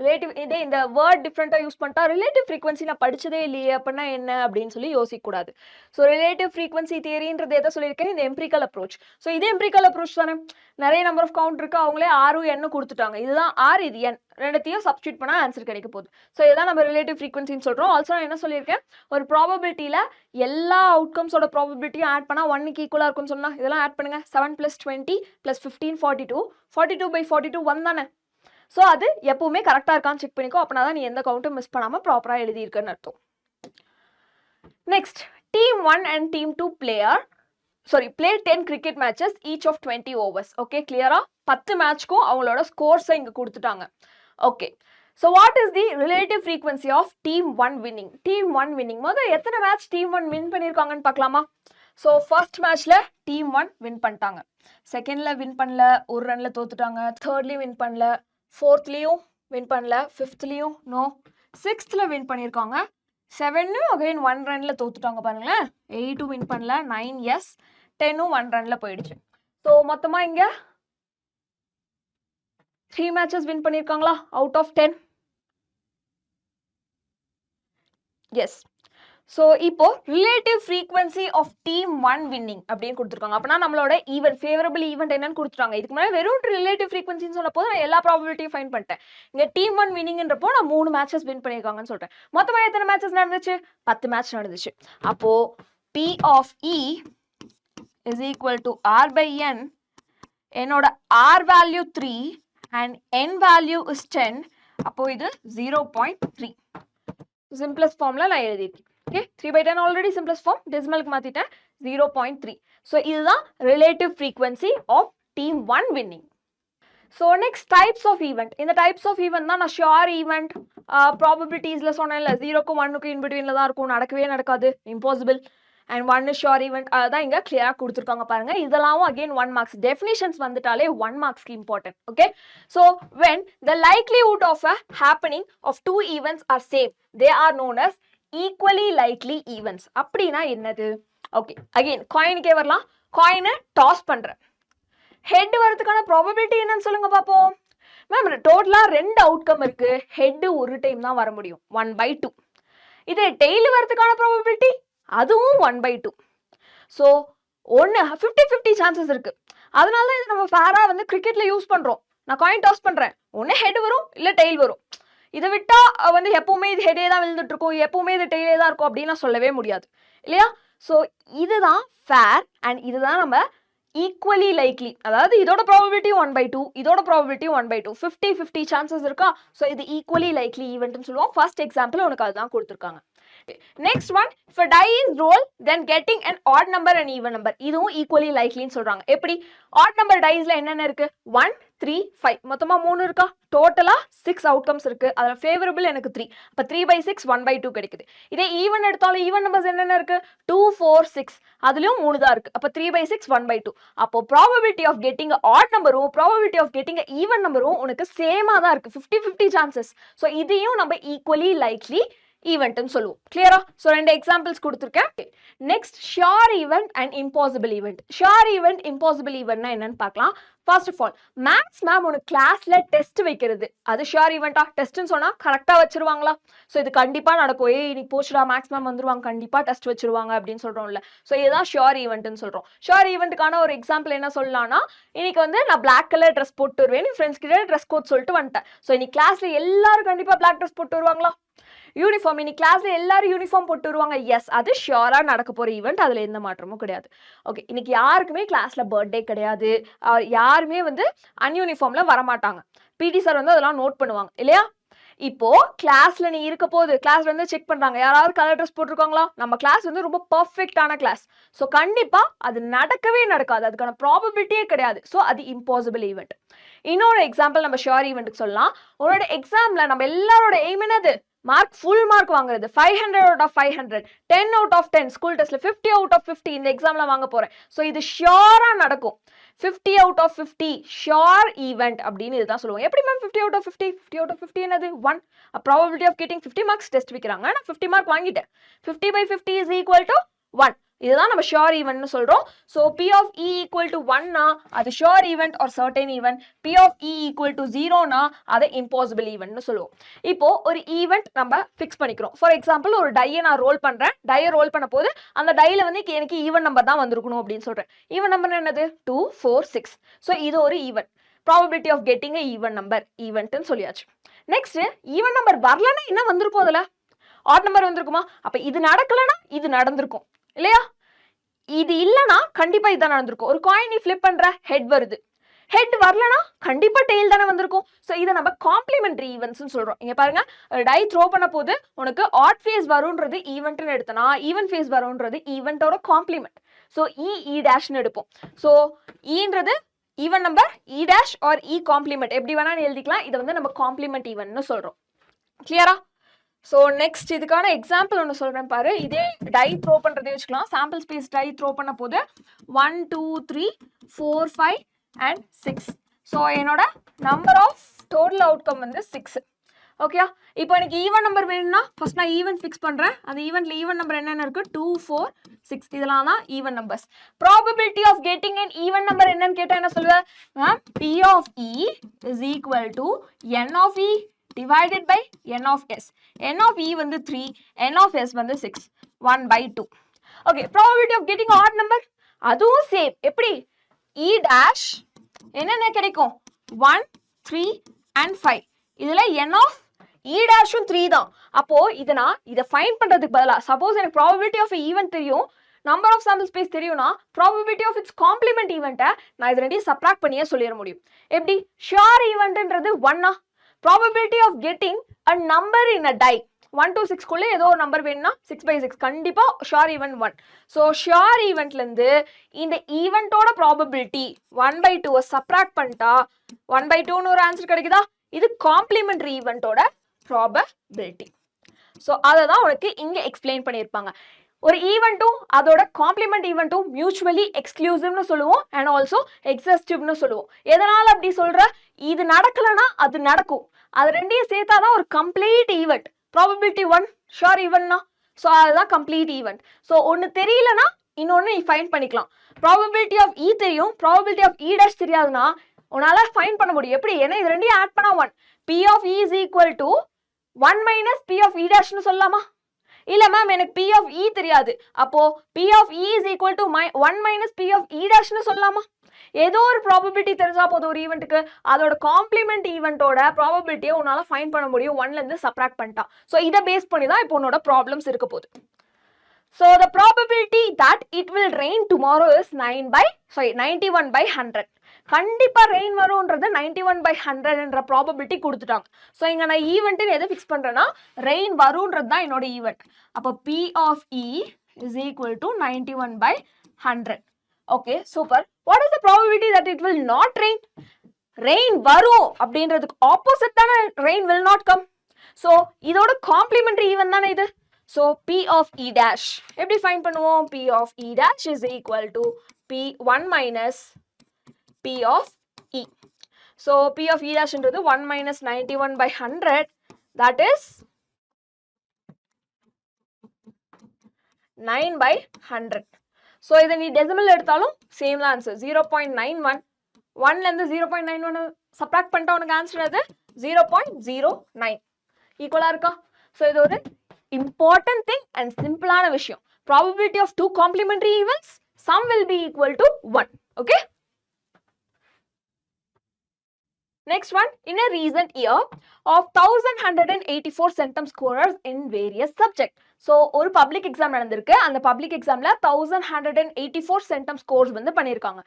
ரிலேட்டிவ் இதே இந்த வேர்ட் டிஃப்ரெண்ட்டாக யூஸ் பண்ணிட்டா ரிலேட்டிவ் ஃப்ரீக்வன்சி நான் படிச்சதே இல்லையே அப்படின்னா என்ன அப்படின்னு சொல்லி யோசிக்கக்கூடாது. ஸோ ரிலேட்டிவ் ஃப்ரீக்வன்சி தியரின்றது எதை சொல்லியிருக்கேன், இந்த எம்பிரிக்கல் அப்ரோச். ஸோ இதே எம்பிரிக்கல் அப்ரோச் தானே, நிறைய நம்பர் ஆஃப் கவுண்ட் இருக்கு, அவங்களே R N கொடுத்துட்டாங்க. இதுதான் R, இது N, ரெண்டுத்தையும் சப்ஸ்டியூட் பண்ணால் ஆன்சர் கிடைக்க போகுது. ஸோ இதுதான் நம்ம ரிலேட்டிவ் ஃப்ரீக்வன்சின்னு சொல்கிறோம். ஆல்சோ நான் என்ன சொல்லியிருக்கேன், ஒரு ப்ராபபிலிட்டியில் எல்லா அவுட்கம்ஸோட ப்ராபபிலிட்டியும் ஆட் பண்ணால் 1க்கு ஈக்குவலாக இருக்கும்னு சொன்னால் இதெல்லாம் ஆட் பண்ணுங்க. 7 + 20 + 15 42, 42/42 1 தானே. ஸோ அது எப்பவுமே கரெக்டாக இருக்கான்னு செக் பண்ணிக்கோ. அப்படின்னா தான் நீ எந்த கவுண்ட்டும் மிஸ் பண்ணாமல் ப்ராப்பராக எழுதியிருக்குன்னு அர்த்தம். Next, Team 1 and Team 2 player sorry play 10 cricket matches each of 20 overs. Okay கிளியரா? 10 மேட்ச்க்கும் அவங்களோட ஸ்கோர்ஸை இங்க கொடுத்துட்டாங்க. Okay so what is the relative frequency of team 1 winning? Team 1 winning முதல் எத்தனை மேட்ச் டீம் 1 வின் பண்ணியிருக்காங்கன்னு பார்க்கலாமா? ஸோ ஃபர்ஸ்ட் மேட்ச்ல டீம் 1 வின் பண்ணிட்டாங்க, செகண்ட்ல வின் பண்ணல, ஒரு ரன்ல தோத்துட்டாங்க, தேர்ட்லயும் வின் பண்ணல, ஃபோர்த்லயும் வின் பண்ணல, ஃபிஃப்த்லயும் நோ, சிக்ஸ்த்ல வின் பண்ணியிருக்காங்க, 7 அகைன் 1 ரன்ல தோத்துட்டாங்க பாருங்களேன், 8 வின் பண்ணல, 9 எஸ், 10 1 ரன்ல போயிடுச்சு. ஸோ மொத்தமா இங்க 3 மேட்சஸ் வின் பண்ணியிருக்காங்களா அவுட் ஆஃப் 10? எஸ். ஸோ இப்போ relative frequency of team 1 winning அப்படின்னு கொடுத்துருக்காங்க. அப்படின்னா நம்மளோட ஈவெண்ட் ஃபேவரபிள் ஈவெண்ட் என்னன்னு கொடுத்துருக்காங்க. இதுக்கு முன்னாடி வெறும் ரிலேட்டிவ் ஃப்ரீக்வன்சின்னு சொன்ன போது நான் எல்லா ப்ராபபிலிட்டியும் ஃபைன் பண்ணிட்டேன். இங்கே டீம் 1 வின்னிங்ன்றப்போ நான் 3 மேட்சஸ் வின் பண்ணியிருக்காங்கன்னு சொல்றேன். மொத்தமாக எத்தனை மேட்சஸ் நடந்துச்சு? 10 மேட்ச் நடந்துச்சு. அப்போ P of E is equal to R by N. என்னோட R value 3 and N value is 10. அப்போ இது 0.3. சிம்பிளஸ்ட் ஃபார்ம்ல நான் எழுதியிருக்கேன். ஓகே 3/10 ஆல்ரெடி சிம்பிளஸ்ட் ஃபார்ம், டெசிமலுக்கு மாத்திட்டேன் 0.3. ஸோ இதுதான் relative frequency of team 1 winning. So next types of event. இந்த டைப்ஸ் ஆஃப் ஈவெண்ட் தான் நான் ஷியோர் ஈவெண்ட் ப்ராபபிலிட்டிஸ்ல சொன்னேன்ல, 0க்கும் 1க்கும் இன்பிட்வீன்ல தான் இருக்கும், நடக்கவே நடக்காது, impossible. And 1 is sure event, அதுதான் இங்க கிளியரா கொடுத்துருக்காங்க பாருங்க. இதெல்லாம் அகைன் 1 மார்க்ஸ். டெஃபினிஷன்ஸ் வந்துட்டாலே 1 மார்க்ஸ்க்கு important. Okay so when the likelihood of a happening of 2 events are same, they are known as equally likely events. அப்படின்னா என்னது? ஓகே அகைன் காயினுக்கே வரலாம். காயினை டாஸ் பண்றேன், ஹெட் வரதுக்கான ப்ராபபிலிட்டி என்னன்னு சொல்லுங்க பார்ப்போம். மேம் டோட்டலா 2 அவுட்கம் இருக்கு, ஹெட் ஒரு டைம் தான் வர முடியும், 1/2. இது டெய்லி வரதுக்கான ப்ராபபிலிட்டி அதுவும் 1/2. ஸோ 50-50 சான்சஸ் இருக்கு. அதனால தான் இது நம்ம ஃபேரா வந்து கிரிக்கெட்ல யூஸ் பண்றோம். நான் காயின் டாஸ் பண்றேன், ஒன்னு ஹெட் வரும் இல்ல டெய்ல் வரும். இதை விட்டா வந்து எப்பவுமே இது ஹெடே தான் விழுந்துட்டு இருக்கும், எப்பவுமே இது டெய்லே தான் இருக்கும் அப்படின்னு சொல்லவே முடியாது இல்லையா? ஸோ இதுதான் ஃபேர் அண்ட் இதுதான் நம்ம ஈக்குவலி லைக்லி. அதாவது இதோட ப்ராபபிலிட்டி 1/2, இதோட ப்ராபபிலிட்டி 1/2, 50-50 சான்சஸ் இருக்கா? ஸோ இது ஈக்குவலி லைக்லி ஈவெண்ட்னு சொல்லுவோம். ஃபர்ஸ்ட் எக்ஸாம்பிள் உனக்கு அதுதான் கொடுத்துருக்காங்க. Next one, if a die is rolled, then getting an odd number and even number. இதுவும் equally likely ன்னு சொல்றாங்க. எப்படி? odd number diesல என்னென்ன இருக்கு? 1, 3, 5. மொத்தமா 3 இருக்கா? டோட்டலா 6 outcomes இருக்கு. அதுல favorable எனக்கு 3. அப்ப 3/6 1/2 கிடைக்குது. இதே even எடுத்தாலும் even numbers என்னென்ன இருக்கு? 2, 4, 6. அதுலயும் 3 தான் இருக்கு. அப்ப 3/6 1/2. அப்போ probability of getting a odd numberவும் probability of getting a even numberவும் உனக்கு சேமா தான் இருக்கு. 50-50 chances. So இதையும் நம்ம equally likely ஈவெண்ட்னு சொல்லுவோம். கிளியரா? ஸோ 2 எக்ஸாம்பிள்ஸ் கொடுத்துருக்கேன். Next sure event and impossible event. Sure event impossible ஈவெண்ட்னா என்னன்னு பார்க்கலாம். First of all maths ma'am உனக்கு கிளாஸ்ல டெஸ்ட் வைக்கிறது அது ஷியோர் ஈவெண்டா? டெஸ்ட்னு சொன்னா கரெக்டா வச்சிருவாங்களா? ஸோ இது கண்டிப்பா நடக்கும். இன்னைக்கு போச்சுடா மேத்ஸ் மேம் வந்துருவாங்க, கண்டிப்பா டெஸ்ட் வச்சிருவாங்க அப்படின்னு சொல்றோம்ல. ஸோ இதுதான் ஷியோர் ஈவெண்ட்னு சொல்றோம். ஷியோர் ஈவெண்ட்டுக்கான ஒரு எக்ஸாம்பிள் என்ன சொல்லலாம்னா, இன்னைக்கு வந்து நான் பிளாக் கலர் ட்ரெஸ் போட்டு வருவேன், ஃப்ரெண்ட்ஸ் கிட்ட ட்ரெஸ் கோட் சொல்லிட்டு வந்துட்டேன். ஸோ இன்னைக்கு கிளாஸ்ல எல்லாரும் கண்டிப்பா பிளாக் ட்ரெஸ் போட்டு வருவாங்களா? யூனிஃபார்ம் இன்னைக்கு கிளாஸ்ல எல்லாரும் யூனிஃபார்ம் போட்டு வருவாங்க. எஸ், அது ஷியோரா நடக்க போற ஈவெண்ட், அதுல எந்த மாற்றமும் கிடையாது. ஓகே இன்னைக்கு யாருக்குமே கிளாஸ்ல பர்த்டே கிடையாது, யாருமே வந்து அன்யூனிஃபார்ம்ல வரமாட்டாங்க. பிடி சார் வந்து அதெல்லாம் நோட் பண்ணுவாங்க இல்லையா? இப்போ கிளாஸ்ல நீ இருக்க போது கிளாஸ்ல வந்து செக் பண்றாங்க யாராவது கலர் ட்ரெஸ் போட்டிருக்காங்களா? நம்ம கிளாஸ் வந்து ரொம்ப பர்ஃபெக்டான கிளாஸ். ஸோ கண்டிப்பா அது நடக்கவே நடக்காது, அதுக்கான ப்ராபபிலிட்டியே கிடையாது. ஸோ அது இம்பாசிபிள் ஈவெண்ட். இன்னொரு எக்ஸாம்பிள் நம்ம ஷியோர் ஈவெண்ட்டுக்கு சொல்லலாம். உன்னோட எக்ஸாம்ல நம்ம எல்லாரோட எய்ம் என்னது? மார்க் ஃபுல் மார்க் வாங்குறது. 500 out of 500, 10 out of 10, school டெஸ்ட்ல 50 out of 50 இந்த எக்ஸாம்ல வாங்க போறேன். ஸோ இது ஷியோரா நடக்கும். 50 out of 50 ஷியோர் ஈவெண்ட் அப்படின்னு இதுதான் சொல்லுவோம். எப்படி ma'am 50 out of 50? 50 out of 50 என்னது? 1. Probability of getting 50 marks test வைக்கிறாங்க, நான் 50 மார்க் வாங்கிட்டேன். 50/50 is equal to 1. இதுதான் நம்ம ஷியோர் ஈவெண்ட்னு சொல்றோம். So P of E equal to 1னா அது sure event are certain event. P of E equal to 0னா அதை impossible ஈவெண்ட்னு சொல்லுவோம். இப்போ ஒரு ஈவெண்ட் நம்ம ஃபிக்ஸ் பண்ணிக்கிறோம். ஃபார் எக்ஸாம்பிள் ஒரு டையை நான் ரோல் பண்றேன். டையை ரோல் பண்ண போது அந்த டைல வந்து எனக்கு ஈவன் நம்பர் தான் வந்திருக்கணும் அப்படின்னு சொல்றேன். ஈவன் நம்பர் என்னது? 2, 4, 6. ஸோ இது ஒரு event. Probability of getting even number ஈவெண்ட்னு சொல்லியாச்சு. நெக்ஸ்ட் ஈவன் நம்பர் வரலன்னா என்ன வந்திருக்கும்? அதுல ஆட் நம்பர் வந்திருக்குமா? அப்ப இது நடக்கலன்னா இது நடந்திருக்கும் இல்லையா? இது இல்லனா கண்டிப்பா இதான் நடந்திருக்கும். ஒரு காயின் நீ ஃபிளிப் பண்ற, ஹெட் வருது, ஹெட் வரலனா கண்டிப்பா டெயில் தானே வந்திருக்கும். ஸோ இதை நம்ம காம்ப்ளிமெண்டரி ஈவெண்ட்ஸ்னு சொல்றோம். இங்க பாருங்க, டை த்ரோ பண்ண போது உனக்கு ஆட் ஃபேஸ் வரும்ன்றது ஈவெண்ட்னு எடுத்தனா, ஈவன் ஃபேஸ் வரும்ன்றது ஈவெண்ட்டோட காம்ப்ளிமெண்ட். ஸோ இ டேஷ்னு எடுப்போம். ஸோ ஈன்றது even number, E dash or E complement எப்படி வேணாலும் எழுதிக்கலாம். இதை வந்து நம்ம காம்ப்ளிமெண்ட் ஈவன்னு சொல்கிறோம். கிளியரா? ஸோ நெக்ஸ்ட் இதுக்கான எக்ஸாம்பிள் ஒன்று சொல்கிறேன் பாரு. இதே டை த்ரோ பண்ணுறதே வச்சுக்கலாம். சாம்பிள் ஸ்பேஸ் டை த்ரோ பண்ண போது 1 2 3 4 5 and 6. ஸோ என்னோட நம்பர் ஆஃப் டோட்டல் அவுட்கம் வந்து 6. ஓகேயா? இப்போ எனக்கு ஈவன் நம்பர் வேணும்னா ஃபர்ஸ்ட் நான் ஈவன் ஃபிக்ஸ் பண்ணுறேன். அந்த ஈவெண்ட்ல ஈவன் நம்பர் என்னென்ன இருக்குது? 2 4 6. இதெல்லாம் தான் even numbers. Probability of getting an even number என்னன்னு கேட்டால் என்ன சொல்லுவேன்? P of E is equal to N of E divided by N of S. N of E வந்து 3, N of S வந்து 6, 1/2. Okay, probability of getting odd number அதுவும் same. எப்படி? E dash என்னென்ன கிடைக்கும்? 1 3 and 5. இதுல N of E dashும் 3 தான். அப்போ இதை ஃபைண்ட் பண்றதுக்கு பதிலா சப்போஸ் எனக்கு probability of even தெரியும், நம்பர் ஆஃப் சாம்பிள் ஸ்பேஸ் தெரியும்னா ப்ராபபிலிட்டி ஆஃப் இட்ஸ் காம்ப்ளிமெண்ட் ஈவெண்ட்டை நான் இது ரெண்டையும் சப்ராக்ட் பண்ணியே சொல்லிட முடியும். எப்படி? ஷியோர் ஈவெண்ட்ன்றது 1 probability of getting a number in a die 1 to 6 குள்ள ஏதோ ஒரு நம்பர் வேணும்னா 6/6 கண்டிப்பா ஷியோர் ஈவெண்ட் 1. ஸோ ஷியோர் ஈவெண்ட்ல இருந்து இந்த ஈவெண்ட்டோட ப்ராபபிலிட்டி 1/2 சப்ராக்ட் பண்ணிட்டா 1/2ன்னு ஒரு ஆன்சர் கிடைக்குதா? இது காம்ப்ளிமெண்டரி ஈவெண்ட்டோட ப்ராபபிலிட்டி. ஸோ அதை தான் உனக்கு இங்க எக்ஸ்பிளைன் பண்ணியிருப்பாங்க. ஒரு ஈவெண்ட்டும் அதோட காம்ப்ளிமெண்ட் ஈவெண்ட்டும் மியூச்சுவலி எக்ஸ்க்ளூசிவ்னு சொல்லுவோம் அண்ட் ஆல்சோ எக்ஸஸ்டிவ்னு சொல்லுவோம். எதனால அப்படி சொல்ற? இது நடக்கலன்னா அது நடக்கும், அது ரெண்டையும் சேர்த்தாதான் ஒரு கம்ப்ளீட் ஈவெண்ட். ப்ராபபிலிட்டி 1 ஷோர் ஈவெண்ட்னா ஸோ அதுதான் கம்ப்ளீட் ஈவெண்ட். ஸோ ஒன்று தெரியலனா இன்னொன்று நீ ஃபைண்ட் பண்ணிக்கலாம். ப்ராபபிலிட்டி ஆஃப் இ தெரியும், ப்ராபபிலிட்டி ஆஃப் இ டேஷ் தெரியாதுன்னா உன்னால ஃபைண்ட் பண்ண முடியும். எப்படி? ஏன்னா இது ரெண்டையும் ஆட் பண்ணா 1. P of E is equal to 1 minus P of E dash னு சொல்லலாமா? இல்ல மேம் எனக்கு P of E தெரியாது, அப்போ P of E is equal to 1 minus P of E dash னு சொல்லலாமா? ஏதோ ஒரு ப்ராபபிலிட்டி தெரிஞ்சா போதும் ஒரு ஈவெண்ட்டுக்கு, அதோட காம்ப்ளிமெண்ட் ஈவெண்ட்டோட ப்ராபபிலிட்டியை உன்னால ஃபைண்ட் பண்ண முடியும் 1ல இருந்து சப்ராக்ட் பண்ணிட்டா. ஸோ இதை பேஸ் பண்ணி தான் இப்போ உன்னோட ப்ராப்ளம்ஸ் இருக்க போகுது. So the probability that it will rain tomorrow is 91/100. கண்டிப்பா ரெயின் வரும்ன்றது 91/100 ப்ராபபிலிட்டி கொடுத்துட்டாங்க. ஸோ இங்க நான் ஈவெண்ட்னு எதை ஃபிக்ஸ் பண்றேன்னா ரெயின் வரும்ன்றது தான் என்னோட ஈவெண்ட். அப்போ P of E is equal to 91/100. Okay super. What is the probability that it will not rain? Rain வரும் அப்படின்றதுக்கு ஆப்போசிட் தானே rain will not come. So இதோட காம்ப்ளிமெண்டரி ஈவெண்ட் தானே இது. So P of E dash எப்படி find பண்ணுவோம்? P of E dash is equal to P1 minus P of E. So P of E dash into 1 minus 91/100, that is 9/100. So இதை நீ decimal எடுத்தாலும் same தான் answer 0.91. 1ல இருந்து 0.91 subtract பண்ணிட்டா உனக்கு answer அது 0.09 ஈக்குவலா இருக்கா? ஸோ இது ஒரு இம்பார்ட்டன்ட் திங் அண்ட் சிம்பிளான விஷயம். Probability of 2 complementary events, sum will be equal to 1. Okay. Next one, in a recent year of 1184 centum scorers in various subjects. So ஒரு பப்ளிக் எக்ஸாம் நடந்திருக்கு. அந்த பப்ளிக் எக்ஸாம்ல 1184 centum scores வந்து பண்ணியிருக்காங்க.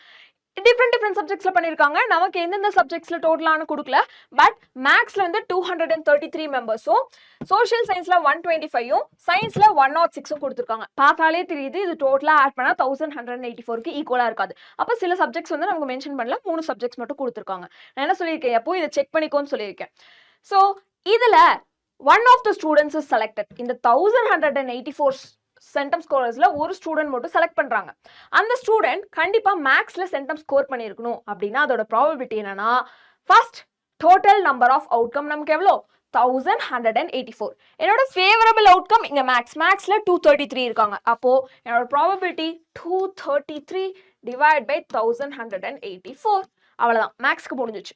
Different சப்ஜெக்ட்ஸ்ல பண்ணியிருக்காங்க. நமக்கு எந்தெந்த சப்ஜெக்ட்ஸ்ல டோட்டலானு கொடுக்கல. பட் மேக்ஸ்ல வந்து 233 மெம்பர்ஸும், சோஷியல் சயின்ஸ்ல 125ம், சயின்ஸ்ல 106ம் கொடுத்துருக்காங்க. பார்த்தாலே தெரியுது இது டோட்டலா ஆட் பண்ணா 1184க்கு ஈக்குவலா இருக்காது. அப்ப சில சப்ஜெக்ட்ஸ் வந்து நமக்கு மென்ஷன் பண்ணல, 3 சப்ஜெக்ட்ஸ் மட்டும் கொடுத்துருக்காங்க. நான் என்ன சொல்லியிருக்கேன், எப்போ இதை செக் பண்ணிக்கோன்னு சொல்லியிருக்கேன். ஸோ இதுல one of the students is selected. இந்த 1184 சென்டம் ஸ்கோரர்ஸ்ல ஒரு ஸ்டூடெண்ட் மட்டும் செலக்ட் பண்றாங்க. அந்த ஸ்டூடெண்ட் கண்டிப்பா மேக்ஸ்ல சென்டம் ஸ்கோர் பண்ணிருக்கணும் அப்படின்னா அதோட ப்ராபபிலிட்டி என்னன்னா, first total number of outcome நமக்கு எவ்வளோ 1184. என்னோட ஃபேவரபிள் அவுட்கம் இங்க மேக்ஸ்ல 233 இருக்காங்க. அப்போ என்னோட ப்ராபபிலிட்டி 233 டிவைட் பை 1184. அவ்வளவுதான், மேக்ஸ்க்கு முடிஞ்சிச்சு.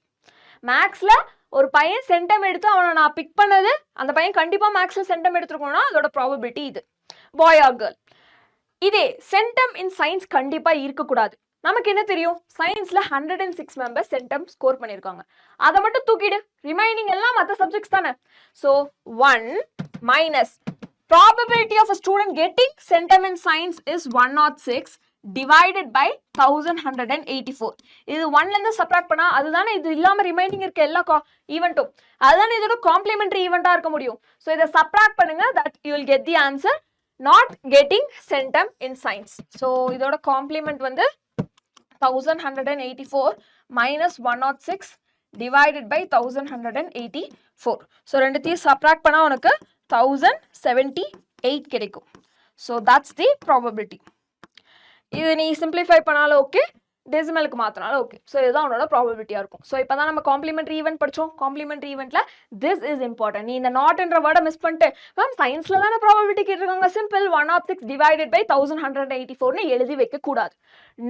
மேக்ஸ்ல ஒரு பையன் சென்டம் எடுத்து அவனை நான் பிக் பண்ணது, அந்த பையன் கண்டிப்பா மேக்ஸ்ல சென்டம் எடுத்துருக்கோம்னா அதோட ப்ராபபிலிட்டி இது. Boy or girl. இதே சென்டம் இன் சயின்ஸ் கண்டிப்பா இருக்கக்கூடாது. நமக்கு என்ன தெரியும், சயின்ஸ்ல 106 மெம்பர்ஸ் சென்டம் ஸ்கோர் பண்ணிருக்காங்க. அதை மட்டும் தூக்கிடு, ரிமைனிங் எல்லாம் மற்ற சப்ஜெக்ட்ஸ் தானே. So 1 minus probability of a student getting centum in science is 106 divided by 1184. இது 1ல இருந்து சப்ராக்ட் பண்ணா அதுதானே இது இல்லாம ரிமைனிங் இருக்க எல்லா ஈவெண்ட்டும் அதுதானே இதோட காம்ப்ளிமெண்டரி ஈவெண்டா இருக்க முடியும். ஸோ இதை சப்ராக்ட் பண்ணுங்க, that you will get the answer not getting centum in science. So இதோட காம்ப்ளிமெண்ட் வந்து 1184 minus 106 divided by 1184. ஸோ ரெண்டுத்தையும் சப்ராக்ட் பண்ணால் உனக்கு 1078 கிடைக்கும். So that's the probability. இது நீ சிம்பிளிஃபை பண்ணாலும் ஓகே, டெசிமலுக்கு மாற்றினாலும் ஓகே. ஸோ இதுதான் உன்னோட ப்ராபபிலிட்டியாக இருக்கும். ஸோ இப்போ தான் நம்ம காம்ப்ளிமெண்ட்ரி ஈவெண்ட் படித்தோம். காம்ப்ளிமெண்ட்ரி ஈவெண்ட்டில் திஸ் இஸ் இம்பார்ட்டன்ட். நீ இந்த நாட்ன்ற வேர்டை மிஸ் பண்ணிட்டு மேம் சயின்ஸில் தானே ப்ராபபிலிட்டி கேட்டிருக்காங்க, சிம்பிள் 106 டிவைடட் பை 1184னு எழுதி வைக்கக்கூடாது.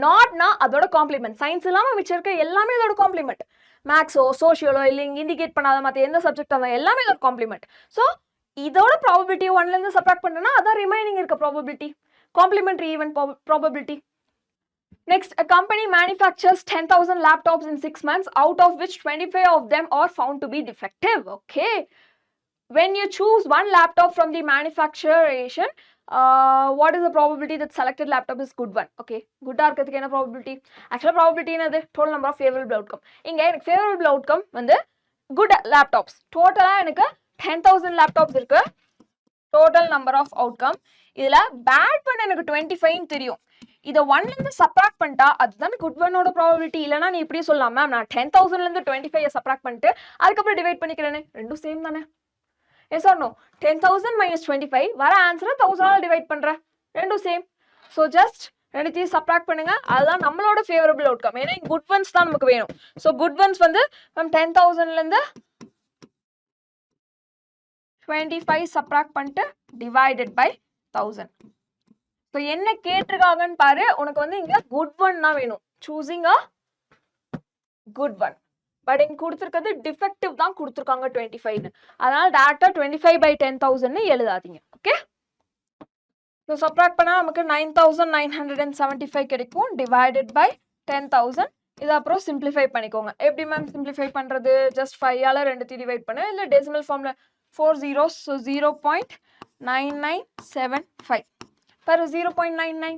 நாட்னா அதோட காம்ப்ளிமெண்ட். சயின்ஸ் இல்லாமல் மிச்சம் இருக்க எல்லாமே இதோட காம்ப்ளிமெண்ட். மேக்ஸோ சோஷியலோ இல்லை இண்டிகேட் பண்ணாத மற்ற எந்த சப்ஜெக்டாக இருந்தால் எல்லாமே இதோட காம்ப்ளிமெண்ட். ஸோ இதோட ப்ராபபிலிட்டி 1லேருந்து சப்ராக்ட் பண்ணுறேன்னா அதான் ரிமைனிங் இருக்க probability, complementary event probability. Next, a company manufactures 10,000 laptops in 6 months, out of which 25 of them are found to be defective. Okay. When you choose one laptop from the manufacturer, what is the probability that selected laptop is good one? Okay. Good ஆகிறதுக்கு என்ன probability? Actual probability என்னது? Total number of favorable outcome. இங்க எனக்கு favorable outcome வந்து good laptops. Total எனக்கு 10,000 laptops இருக்கு. Total number of outcome. இதுல bad பண்ண எனக்கு 25 தெரியும். இதை 1லேருந்து சப்ராக்ட் பண்ணிட்டா அதுதான் குட் ஒன்னோட ப்ராபபிலிட்டி. இல்லைனா நீ இப்படியே சொல்லலாம் மேம் நான் 10,000லேருந்து 25 சப்ராக்ட் பண்ணிட்டு அதுக்கப்புறம் டிவைட் பண்ணிக்கிறேன்னு. ரெண்டும் சேம் தானே? S R no? 10,000 minus 25 வர ஆன்சரை 1000ஆல் டிவைட் பண்ணுறேன், ரெண்டும் சேம். ஸோ ஜஸ்ட் ரெண்டுத்தையும் சப்ராக்ட் பண்ணுங்க. அதுதான் நம்மளோட ஃபேவரபிள் அவுட்கம். ஏன்னா குட் ஒன்ஸ் தான் நமக்கு வேணும். ஸோ குட் ஒன்ஸ் வந்து மேம் 10,000லேருந்து 25 சப்ராக்ட் பண்ணிட்டு டிவைடட் பை 1000. ஸோ என்ன கேட்டிருக்காங்கன்னு பாரு. உனக்கு வந்து இங்க குட் ஒன் தான் வேணும், choosing a good one. But இங்க கொடுத்துருக்கிறது டிஃபெக்டிவ் தான் கொடுத்துருக்காங்க 25. அதனால டேரக்டா 25 by 10,000 எழுதாதீங்க. ஓகே. ஸோ சப்ராக்ட் பண்ணா நமக்கு 9,975 கிடைக்கும் டிவைடட் பை 10,000. இது அப்புறம் சிம்பிளிஃபை பண்ணிக்கோங்க. எப்படி மேம் சிம்பிளிஃபை பண்றது? ஜஸ்ட் 5ஆல ரெண்டுத்தையும் டிவைட் பண்ணு, இல்லை டெசிமல் ஃபார்ம்ல 4 zeros. ஸோ 0.9975 per 0.99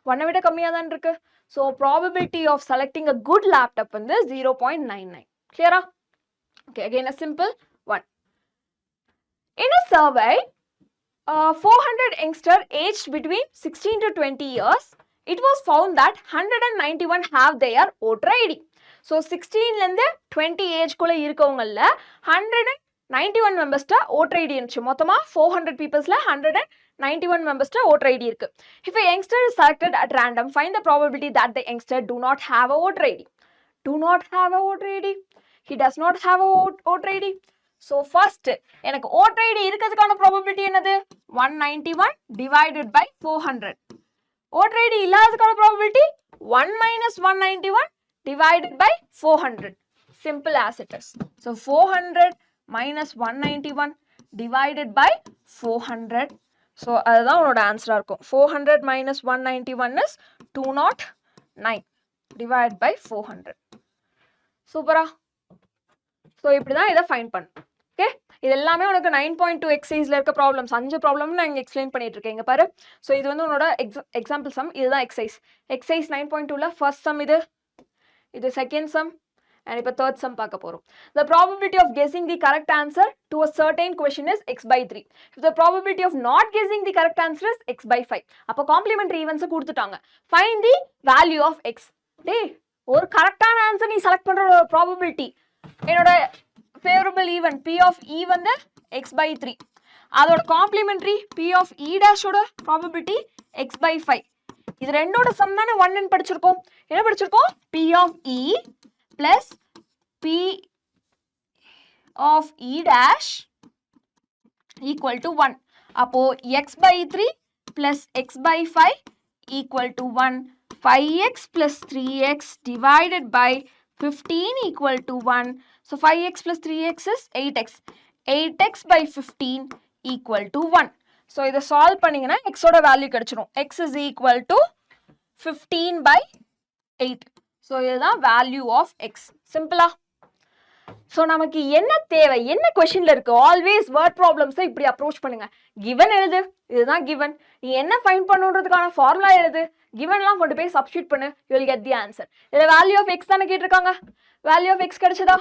ஒன்னை விட கம்மியாக தான் இருக்கு. So probability of selecting a good laptop வந்து 0.99. கிளியரா? Okay. Again a simple one. In a survey, 400 youngsters aged between 16 to 20 years, it was found that 191 have their voter ID. So 16லேருந்து 20 ஏஜ்குள்ளே இருக்கவங்கள 191 மெம்பர்ஸ்ட ஓட்டர் ஐடி இருந்துச்சு. மொத்தமாக 400 பீப்புள்ஸில் 191 மெம்பர்ஸ்ட ஓட்டர் ஐடி இருக்கு. If a youngster is selected at random, find the probability that the youngster do not have a voter ID. Do not have a voter ID. He does not have a voter ID. So first எனக்கு voter ID இருக்கிறதுக்கான probability என்னது? 191 divided by 400. voter ID இல்லாததுக்கான probability 1 minus 191 divided by 400. Simple as it is. So 400 minus 191 divided by 400. So அதுதான் உன்னோட ஆன்சரா இருக்கும். 400 minus 191 is 209 divided by 400. சூப்பரா? So இப்படிதான் இதை find பண்ணு. ஓகே. இது எல்லாமே உனக்கு 9.2 எக்ஸசைஸ்ல இருக்க ப்ராப்ளம்ஸ். 5 ப்ராப்ளம் நான் இங்கே எக்ஸ்பிளைன் பண்ணிட்டு இருக்கேன். இங்க பாரு. ஸோ இது வந்து உன்னோட எக்ஸாம்பிள் சம். இதுதான் எக்ஸசைஸ். எக்ஸசைஸ் 9.2ல ஃபர்ஸ்ட் சம் இது செகண்ட் சம், and இப்போ third sum பார்க்க போறோம். The probability of guessing the correct answer to a certain question is x by 3. If the probability of not guessing the correct answer is x by 5. அப்போ complementary events கொடுத்துட்டாங்க. Find the value of x. டேய், ஒரு கரெக்டான answer நீ select பண்ற ஒரு probability. என்னோட favourable event p of e வந்து x by 3. அதோட complementary p of e dash ஓட ப்ராபபிலிட்டி x by 5. இது ரெண்டோட சம் தானே 1 படிச்சிருக்கோம். என்ன படிச்சிருக்கோம்? p of e plus p of e dash equal to 1. அப்போ x by 3 plus x by 5 equal to 1. 5x plus 3x divided by 15 equal to 1. So 5x plus 3x is 8x. 8x by 15 equal to 1. So இதை solve பண்ணீங்கன்னா x ஓட value கிடைச்சிரும். x is equal to 15 by 8. So இதுதான் value of X. சிம்பிளா? So நமக்கு என்ன தேவை, என்ன கொஸ்டின்ல இருக்கு? ஆல்வேஸ் வேர்ட் ப்ராப்ளம்ஸை இப்படி அப்ரோச் பண்ணுங்க. கிவன் எழுது, இதுதான் கிவன். நீ என்ன ஃபைண்ட் பண்ணுன்றதுக்கான ஃபார்முலா எழுது, கிவன்லாம் கொண்டு போய் சப்ஸ்டியூட் பண்ணு, you will get the answer. இதில் வேல்யூ ஆஃப் எக்ஸ் தானே கேட்டிருக்காங்க. வேல்யூ ஆஃப் எக்ஸ் கிடைச்சதா?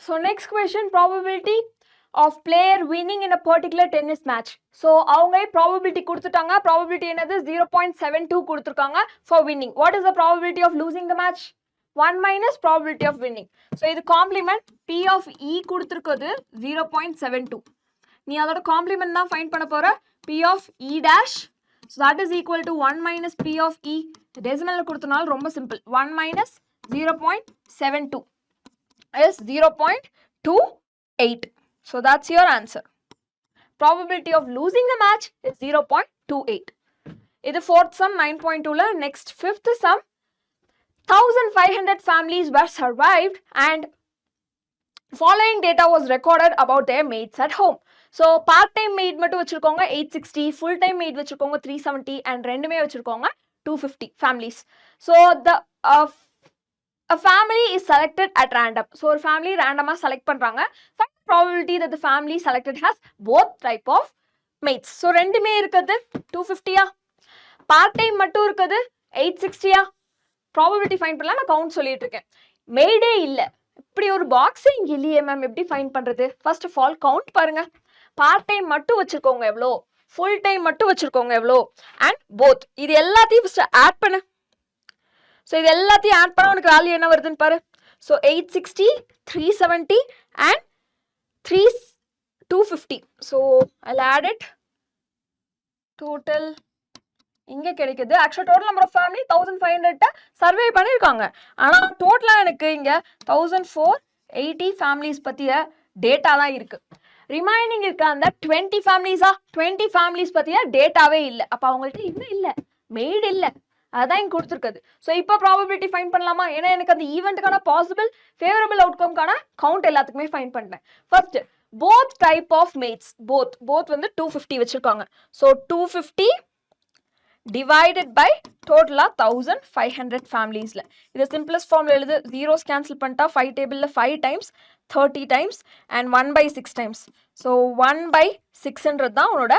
So next question, probability of player winning in a particular tennis match. So அவங்களே probability கொடுத்துட்டாங்க. probability என்னது 0.72 கொடுத்துருக்காங்க for winning. What is the probability of losing the match? 1 minus probability of winning. So இது complement P of E கொடுத்துருக்குது 0.72. நீ அதோட complement தான் find பண்ண போற P of E dash. So that is equal to 1 minus P of E. Decimal கொடுத்தனால ரொம்ப simple. 1 minus 0.72 is 0.28. So that's your answer. Probability of losing the match is 0.28. இது fourth sum 9.2 next fifth sum 1500 families were survived and following data was recorded about their maids at home. So part time maid மட்டும் வச்சிருக்கோங்க 860, full time maid வச்சிருக்கோங்க 370 and ரெண்டுமே வச்சிருக்கோங்க 250 families. So the a family is selected at random. So ஒரு family randomly select பண்றாங்க. Find the probability that the family selected has both type of maids. So ரெண்டுமே இருக்குது 250யா, part time மட்டும் இருக்குது 860யா. probability find பண்ணலாம். நான் count சொல்லிட்டு இருக்கேன். maidே இல்ல, இப்படி ஒரு பாக்ஸ் இங்க இல்லையே மேம், எப்படி ஃபைண்ட் பண்றது? ஃபர்ஸ்ட் ஆஃப் ஆல் கவுண்ட் பாருங்க. பார்ட் டைம் மட்டும் வச்சிருக்கோங்க எவ்வளோ, ஃபுல் டைம் மட்டும் வச்சிருக்கோங்க எவ்வளோ, அண்ட் போத். இது எல்லாத்தையும் ஃபர்ஸ்ட் ஆட் பண்ணு. ஸோ இது எல்லாத்தையும் ஆட் பண்ண உனக்கு வேல்யூ என்ன வருதுன்னு பாரு. So 860, 370 and 250. So I'll add it. Total இங்கே கிடைக்குது. ஆக்சுவலாக total number of family 1500 survey பண்ணியிருக்காங்க. ஆனால் டோட்டலாக எனக்கு இங்கே 1480 ஃபேமிலிஸ் பற்றிய டேட்டா தான் இருக்குது. ரிமைனிங் இருக்க அந்த 20 ஃபேமிலிஸா, 20 ஃபேமிலிஸ் பற்றிய டேட்டாவே இல்லை. அப்போ அவங்கள்ட்ட இன்னும் இல்லை, மெய்டு இல்லை, அதான் இங்கே கொடுத்துருக்குது. ஸோ இப்போ ப்ராபபிலிட்டி ஃபைன் பண்ணலாமா? ஏன்னா எனக்கு அந்த ஈவெண்ட்டுக்கான பாசிபிள் ஃபேவரபிள் அவுட்கம்கான கவுண்ட் எல்லாத்துக்குமே ஃபைன் பண்ணிட்டேன். First both type of maids, both வந்து 250 வச்சிருக்காங்க. ஸோ 250 divided by total 1500 familiesல. இது simplest formula எழுது. zeros cancel பண்ணிட்டா 5 tableல 5 times 30 times and 1 by 6 times. So 1 by 6ன்றது தான் உன்னோட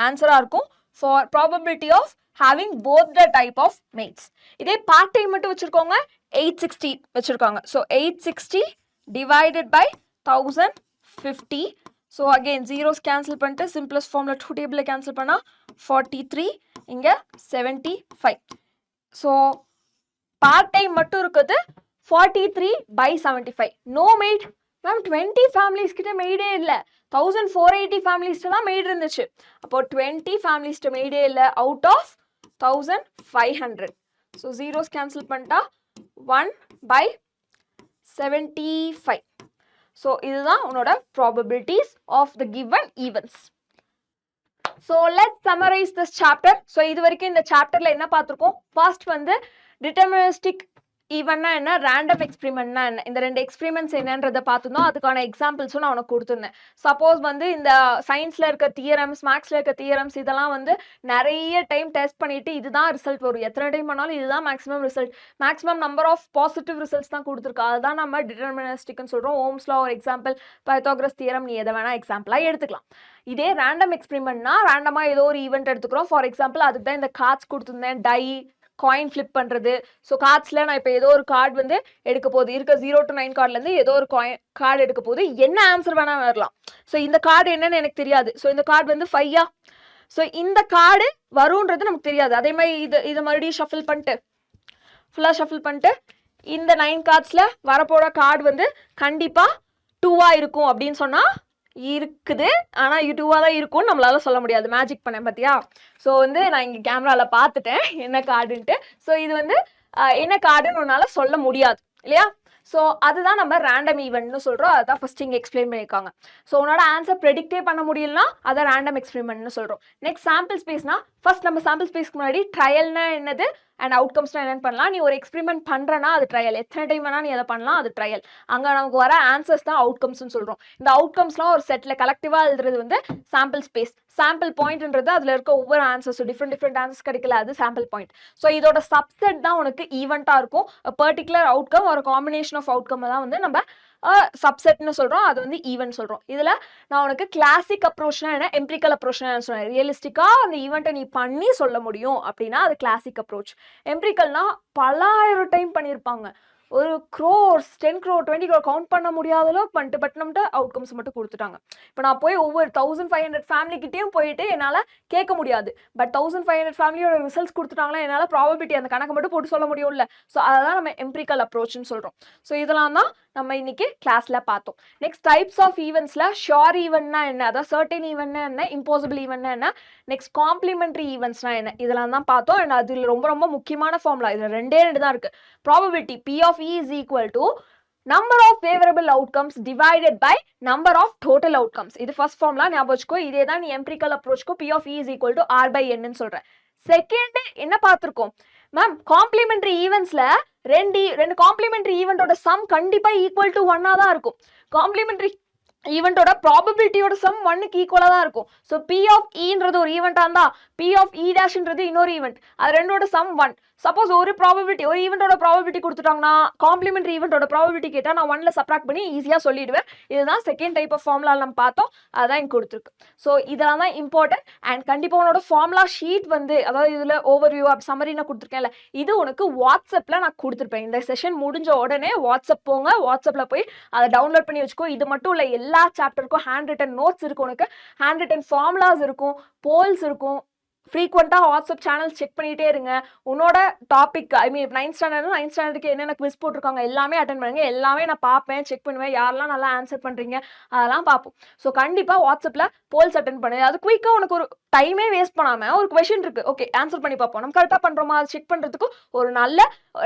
ஆன்சரா இருக்கும் for probability of having both the type of mates. இதே part time மட்டும் வச்சிருக்கோங்க 860 வச்சிருக்காங்க. So 860 divided by 1050. So again zeros cancel பண்ணிட்டு simplest formula 2 table cancel பண்ணா 43, இங்க 75. So part time மட்டும் இருக்குது 43 by 75. No maid. Ma'am 20 families கிட்ட மெய்டே இல்லை, 1480 families தான் மெய்டு இருந்துச்சு. அப்போ 20 families மெய்டே இல்லை out of 1500. So zeros cancel பண்ணிட்டா 1 by 75. So இதுதான் உன்னோட probabilities of the given events. So let's summarize this chapter. So இது வரைக்கும் இந்த சாப்டர்ல என்ன பார்த்திருக்கோம்? First வந்து deterministic eventனா என்ன, random experimentனா என்ன, இந்த ரெண்டு எக்ஸ்பெரிமெண்ட்ஸ் என்னன்றதை பார்த்துருந்தோம். அதுக்கான எக்ஸாம்பிள்ஸும் நான் உனக்கு கொடுத்துருந்தேன். சப்போஸ் வந்து இந்த சயின்ஸ்ல இருக்க தியரம்ஸ், மேக்ஸ்ல இருக்க தியரம்ஸ் இதெல்லாம் வந்து நிறைய டைம் டெஸ்ட் பண்ணிட்டு இதுதான் ரிசல்ட் வரும், எத்தனை டைம் பண்ணாலும் இதுதான் maximum result, maximum number of positive results தான் கொடுத்துருக்கா, அதுதான் நம்ம டிட்டர்மினிஸ்டிக்னு சொல்றோம். ஓம்ஸ் லா ஒரு எக்ஸாம்பிள், பைத்தாகரஸ் தியரம் நீ எதை வேணா எக்ஸாம்பிளா எடுத்துக்கலாம். இதே ரேண்டம் எக்ஸ்பெரிமெண்ட்னா ரேண்டமா ஏதோ ஒரு ஈவெண்ட் எடுத்துக்கிறோம். ஃபார் எக்ஸாம்பிள் அதுக்கு தான் இந்த கார்ட்ஸ் கொடுத்துருந்தேன், டை, காயின் ஃபிளிப் பண்ணுறது. ஸோ கார்ட்ஸில் நான் இப்போ ஏதோ ஒரு கார்டு வந்து எடுக்க போகுது, இருக்க 0 to 9 கார்ட்லேருந்து ஏதோ ஒரு கார்டு எடுக்க போகுது, என்ன ஆன்சர் வேணால் வரலாம். ஸோ இந்த கார்டு என்னன்னு எனக்கு தெரியாது. ஸோ இந்த கார்டு வந்து 5. ஸோ இந்த கார்டு வரும்ன்றது நமக்கு தெரியாது. அதே மாதிரி இது மறுபடியும் ஷஃபில் பண்ணிட்டு ஃபுல்லாக ஷஃபில் பண்ணிட்டு இந்த 9 கார்ட்ஸில் வரப்போகிற கார்டு வந்து கண்டிப்பாக 2 இருக்கும் அப்படின்னு சொன்னால் இருக்குது. ஆனால் இது 2 தான் இருக்கும்னு நம்மளால சொல்ல முடியாது. மேஜிக் பண்ணேன் பார்த்தியா? ஸோ வந்து நான் இங்கே கேமராவில் பார்த்துட்டேன் என்ன கார்டுன்ட்டு. ஸோ இது வந்து என்ன கார்டுன்னு உன்னால சொல்ல முடியாது இல்லையா? ஸோ அதுதான் நம்ம ரேண்டம் ஈவெண்ட்னு சொல்கிறோம். அதுதான் ஃபர்ஸ்ட் இங்கே எக்ஸ்பிளைன் பண்ணியிருக்காங்க. ஸோ உன்னோட ஆன்சர் ப்ரெடிக்டே பண்ண முடியலனா அதை ரேண்டம் எக்ஸ்பெரிமெண்ட்னு சொல்கிறோம். நெக்ஸ்ட் சாம்பிள் ஸ்பேஸ்னா ஃபர்ஸ்ட் நம்ம சாம்பிள் ஸ்பேஸ்க்கு முன்னாடி ட்ரையல்னா என்னது அண்ட் அவுட்கம்ஸ்னா என்னென்னு பண்ணலாம். நீ ஒரு எக்ஸ்பெரிமெண்ட் பண்ணுறனா அது ட்ரையல், எத்தனை டைம் வேணால் நீ அதை பண்ணலாம், அது ட்ரையல். அங்கே நமக்கு வர ஆன்சர்ஸ் தான் அவுட்கம்ஸ்னு சொல்கிறோம். இந்த அவுட்கம்ஸ்லாம் ஒரு செட்டில் கலெக்டிவாக எழுதுறது வந்து சாம்பிள் ஸ்பேஸ். சாம்பிள் பாயிண்ட்ன்றது அதில் இருக்க ஒவ்வொரு ஆன்சர்ஸும் டிஃப்ரெண்ட் ஆன்சர்ஸ் கிடைக்கல, அது சாம்பிள் பாயிண்ட். ஸோ இதோட சப்செட் தான் உனக்கு ஈவெண்ட்டாக இருக்கும். பர்டிகுலர் அவுட்கம் ஒரு காம்பினேஷன் ஆஃப் அவுட்கம் தான் வந்து நம்ம சப்செட்னு சொல்கிறோம், அது வந்து ஈவெண்ட் சொல்கிறோம். இதில் நான் உனக்கு கிளாசிக் அப்ரோச்னா என்ன, எம்பிரிக்கல் அப்ரோச்னா என்ன சொன்னேன். ரியலிஸ்டிக்காக அந்த ஈவெண்ட்டை நீ பண்ணி சொல்ல முடியும் அப்படின்னா அது கிளாசிக் அப்ரோச். எம்பிரிக்கல்னா பல 1000 டைம் பண்ணியிருப்பாங்க, ஒரு க்ரோர்ஸ் 10 crore 20 crore கவுண்ட் பண்ண முடியாத அளவுக்கு பண்ணிட்டு பட் நம்மகிட்ட அவுட்கம்ஸ் மட்டும் கொடுத்துட்டாங்க. இப்போ நான் போய் ஒவ்வொரு 1500 ஃபேமிலிக்கிட்டையும் போயிட்டு என்னால் கேட்க முடியாது. பட் 1500 ஃபேமிலியோட ரிசல்ட்ஸ் கொடுத்துட்டாங்களா என்னால் ப்ராபபிலிட்டி அந்த கணக்கு மட்டும் போட்டு சொல்ல முடியும்ல. ஸோ அததான் நம்ம எம்பிரிக்கல் அப்ரோச்னு சொல்கிறோம். ஸோ இதெல்லாம் தான் நம்ம இன்னைக்கு கிளாஸில் பார்த்தோம். நெக்ஸ்ட் டைப்ஸ் ஆஃப் ஈவெண்ட்ஸில் ஷோர் ஈவெண்ட்னா என்ன, அதாவது சர்டன் ஈவெண்ட்னா என்ன, இம்பாசிபிள் ஈவெண்ட்னா என்ன, நெக்ஸ்ட் காம்ப்ளிமெண்ட்ரி ஈவெண்ட்ஸ்னா என்ன, இதெல்லாம் தான் பார்த்தோம். அண்ட் அதில் ரொம்ப ரொம்ப முக்கியமான ஃபார்முலா இதில் ரெண்டே தான் இருக்குது. Probability P of E is equal to number of favorable outcomes divided by number of total outcomes. இது ஃபர்ஸ்ட் ஃபார்முலா ஞாபகம் வச்சுக்கோ. இதே தான் நீ empirical அப்ரோச்க்கு P of E is equal to R by N ன்னு சொல்கிறேன். செகண்ட் என்ன பார்த்துருக்கோம் மேம், காம்ப்ளிமெண்ட்ரி ஈவெண்ட்ஸில் ரெண்டு காம்ப்ளிமெண்ட்ரி ஈவெண்ட்டோட சம் கண்டிப்பாக ஈக்குவல் டு 1 தான் இருக்கும். காம்ப்ளிமெண்ட்ரி ஈவெண்ட்டோட ப்ராபபிலிட்டியோட சம் 1க்கு ஈக்குவலாக தான் இருக்கும். ஸோ P of Eன்றது ஒரு ஈவெண்ட்டாக இருந்தால் P of E டேஷ்ன்றது இன்னொரு ஈவெண்ட், அது ரெண்டோட சம் 1. சப்போஸ் ஒரு ப்ராபபிலிட்டி ஒரு ஈவெண்ட்டோட ப்ராபபிலிட்டி கொடுத்துட்டாங்கன்னா காம்ப்ளிமெண்ட்ரி ஈவெண்ட்டோட ப்ராபபிலிட்டி கேட்டால் நான் 1ல சப்ராக்ட் பண்ணி ஈஸியாக சொல்லிடுவேன். இதுதான் செகண்ட் டைப் ஆஃப் ஃபார்முலா நம்ம பார்த்தோம், அதுதான் இங்கே கொடுத்துருக்கு. ஸோ இதெல்லாம் தான் இம்பார்ட்டன்ட். அண்ட் கண்டிப்பாக உன்னோட ஃபார்முலா ஷீட் வந்து, அதாவது இதில் ஓவர்வியூ சம்மரி நான் கொடுத்துருக்கேன்ல, இது உனக்கு வாட்ஸ்அப்பில் நான் கொடுத்துருப்பேன். இந்த செஷன் முடிஞ்ச உடனே வாட்ஸ்அப் போங்க, வாட்ஸ்அப்பில் போய் அதை டவுன்லோட் பண்ணி வச்சுக்கோ. இது மட்டும் இல்லை, எல்லா சாப்டருக்கும் ஹேண்ட் ரிட்டன் நோட்ஸ் இருக்கும், உனக்கு ஹேண்ட் ரிட்டன் ஃபார்முலாஸ் இருக்கும், போல்ஸ் இருக்கும். ஃப்ரீக்வெண்ட்டாக வாட்ஸ்அப் சேனல் செக் பண்ணிகிட்டே இருங்க. உன்னோட டாபிக் ஐ மீன் 9th ஸ்டாண்டர்டுக்கு என்னென்ன குவிஸ் போட்டிருக்காங்க எல்லாமே அட்டன் பண்ணுங்க. எல்லாமே நான் பார்ப்பேன், செக் பண்ணுவேன், யாரெல்லாம் நல்லா ஆன்சர் பண்ணுறீங்க அதெல்லாம் பார்ப்போம். ஸோ கண்டிப்பாக வாட்ஸ்அப்பில் போல்ஸ் அட்டன் பண்ணு. அது குயிக்காக உனக்கு ஒரு டைமே வேஸ்ட் பண்ணாமல் ஒரு கொஷின் இருக்குது, ஓகே ஆன்சர் பண்ணி பார்ப்போம், நம்ம கரெக்டாக பண்ணுறோமா அது செக் பண்ணுறதுக்கு ஒரு நல்ல,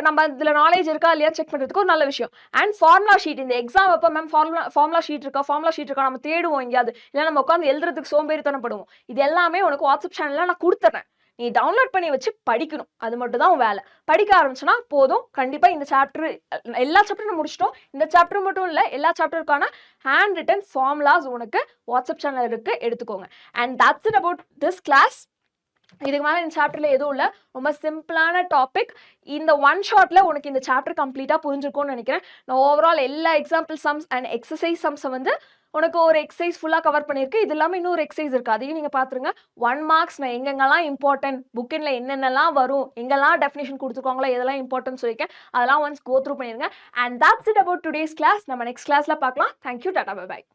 நம்ம இதில் நாலேஜ் இருக்கா இல்லையா செக் பண்ணுறதுக்கு ஒரு நல்ல விஷயம். அண்ட் ஃபார்முலா ஷீட், இந்த எக்ஸாம் அப்போ மேம் ஃபார்முலா ஷீட் இருக்கா நம்ம தேடுவோம் எங்கேயாவது, இல்லை நம்ம உட்காந்து எழுதுறதுக்கு சோம்பேறித்தனப்படுவோம். இது எல்லாமே உனக்கு வாட்ஸ்அப் சேனலில் நான் கொடுத்துறேன், நீ டவுன்லோட் பண்ணி வச்சு படிக்கணும். அது மட்டும் தான் வேலை. படிக்க ஆரம்பிச்சுன்னா போதும். கண்டிப்பாக இந்த சாப்டர் எல்லா சாப்டரும் முடிச்சிட்டோம். இந்த சாப்டர் மட்டும் இல்லை, எல்லா சாப்டருக்கான ஹேண்ட் ரிட்டன் ஃபார்முலாஸ் உனக்கு வாட்ஸ்அப் சேனல் இருக்குது, எடுத்துக்கோங்க. And that's it about this class. இதுக்கு மேலே இந்த சாப்டரில் எதுவும் இல்லை, ரொம்ப சிம்பிளான டாபிக். இந்த ஒன் ஷாட்டில் உனக்கு இந்த சாப்டர் கம்ப்ளீட்டாக புரிஞ்சிருக்கும்னு நினைக்கிறேன். நான் ஓவரால் எல்லா எக்ஸாம்பிள் சம்ஸ் அண்ட் எக்ஸசைஸ் சம்ஸை வந்து உனக்கு ஒரு எக்ஸசைஸ் ஃபுல்லாக கவர் பண்ணியிருக்கு. இது இல்லாமல் இன்னொரு எக்ஸசைஸ் இருக்குது, அதையும் நீங்கள் பார்த்துருங்க. 1 marks நான் எங்கெங்கெல்லாம் இம்பார்ட்டன்ட், புக்கின்ல என்னென்னலாம் வரும், எங்கெல்லாம் டெஃபினேஷன் கொடுத்துருக்காங்களோ எதெல்லாம் இம்பார்ட்டன்ட் சொல்லியிருக்கேன், அதெல்லாம் ஒன்ஸ் கோ த்ரூ பண்ணிடுங்க. And that's it about today's class. நம்ம நெக்ஸ்ட் கிளாஸில் பார்க்கலாம். தேங்க்யூ, டாடா, பை பாய்.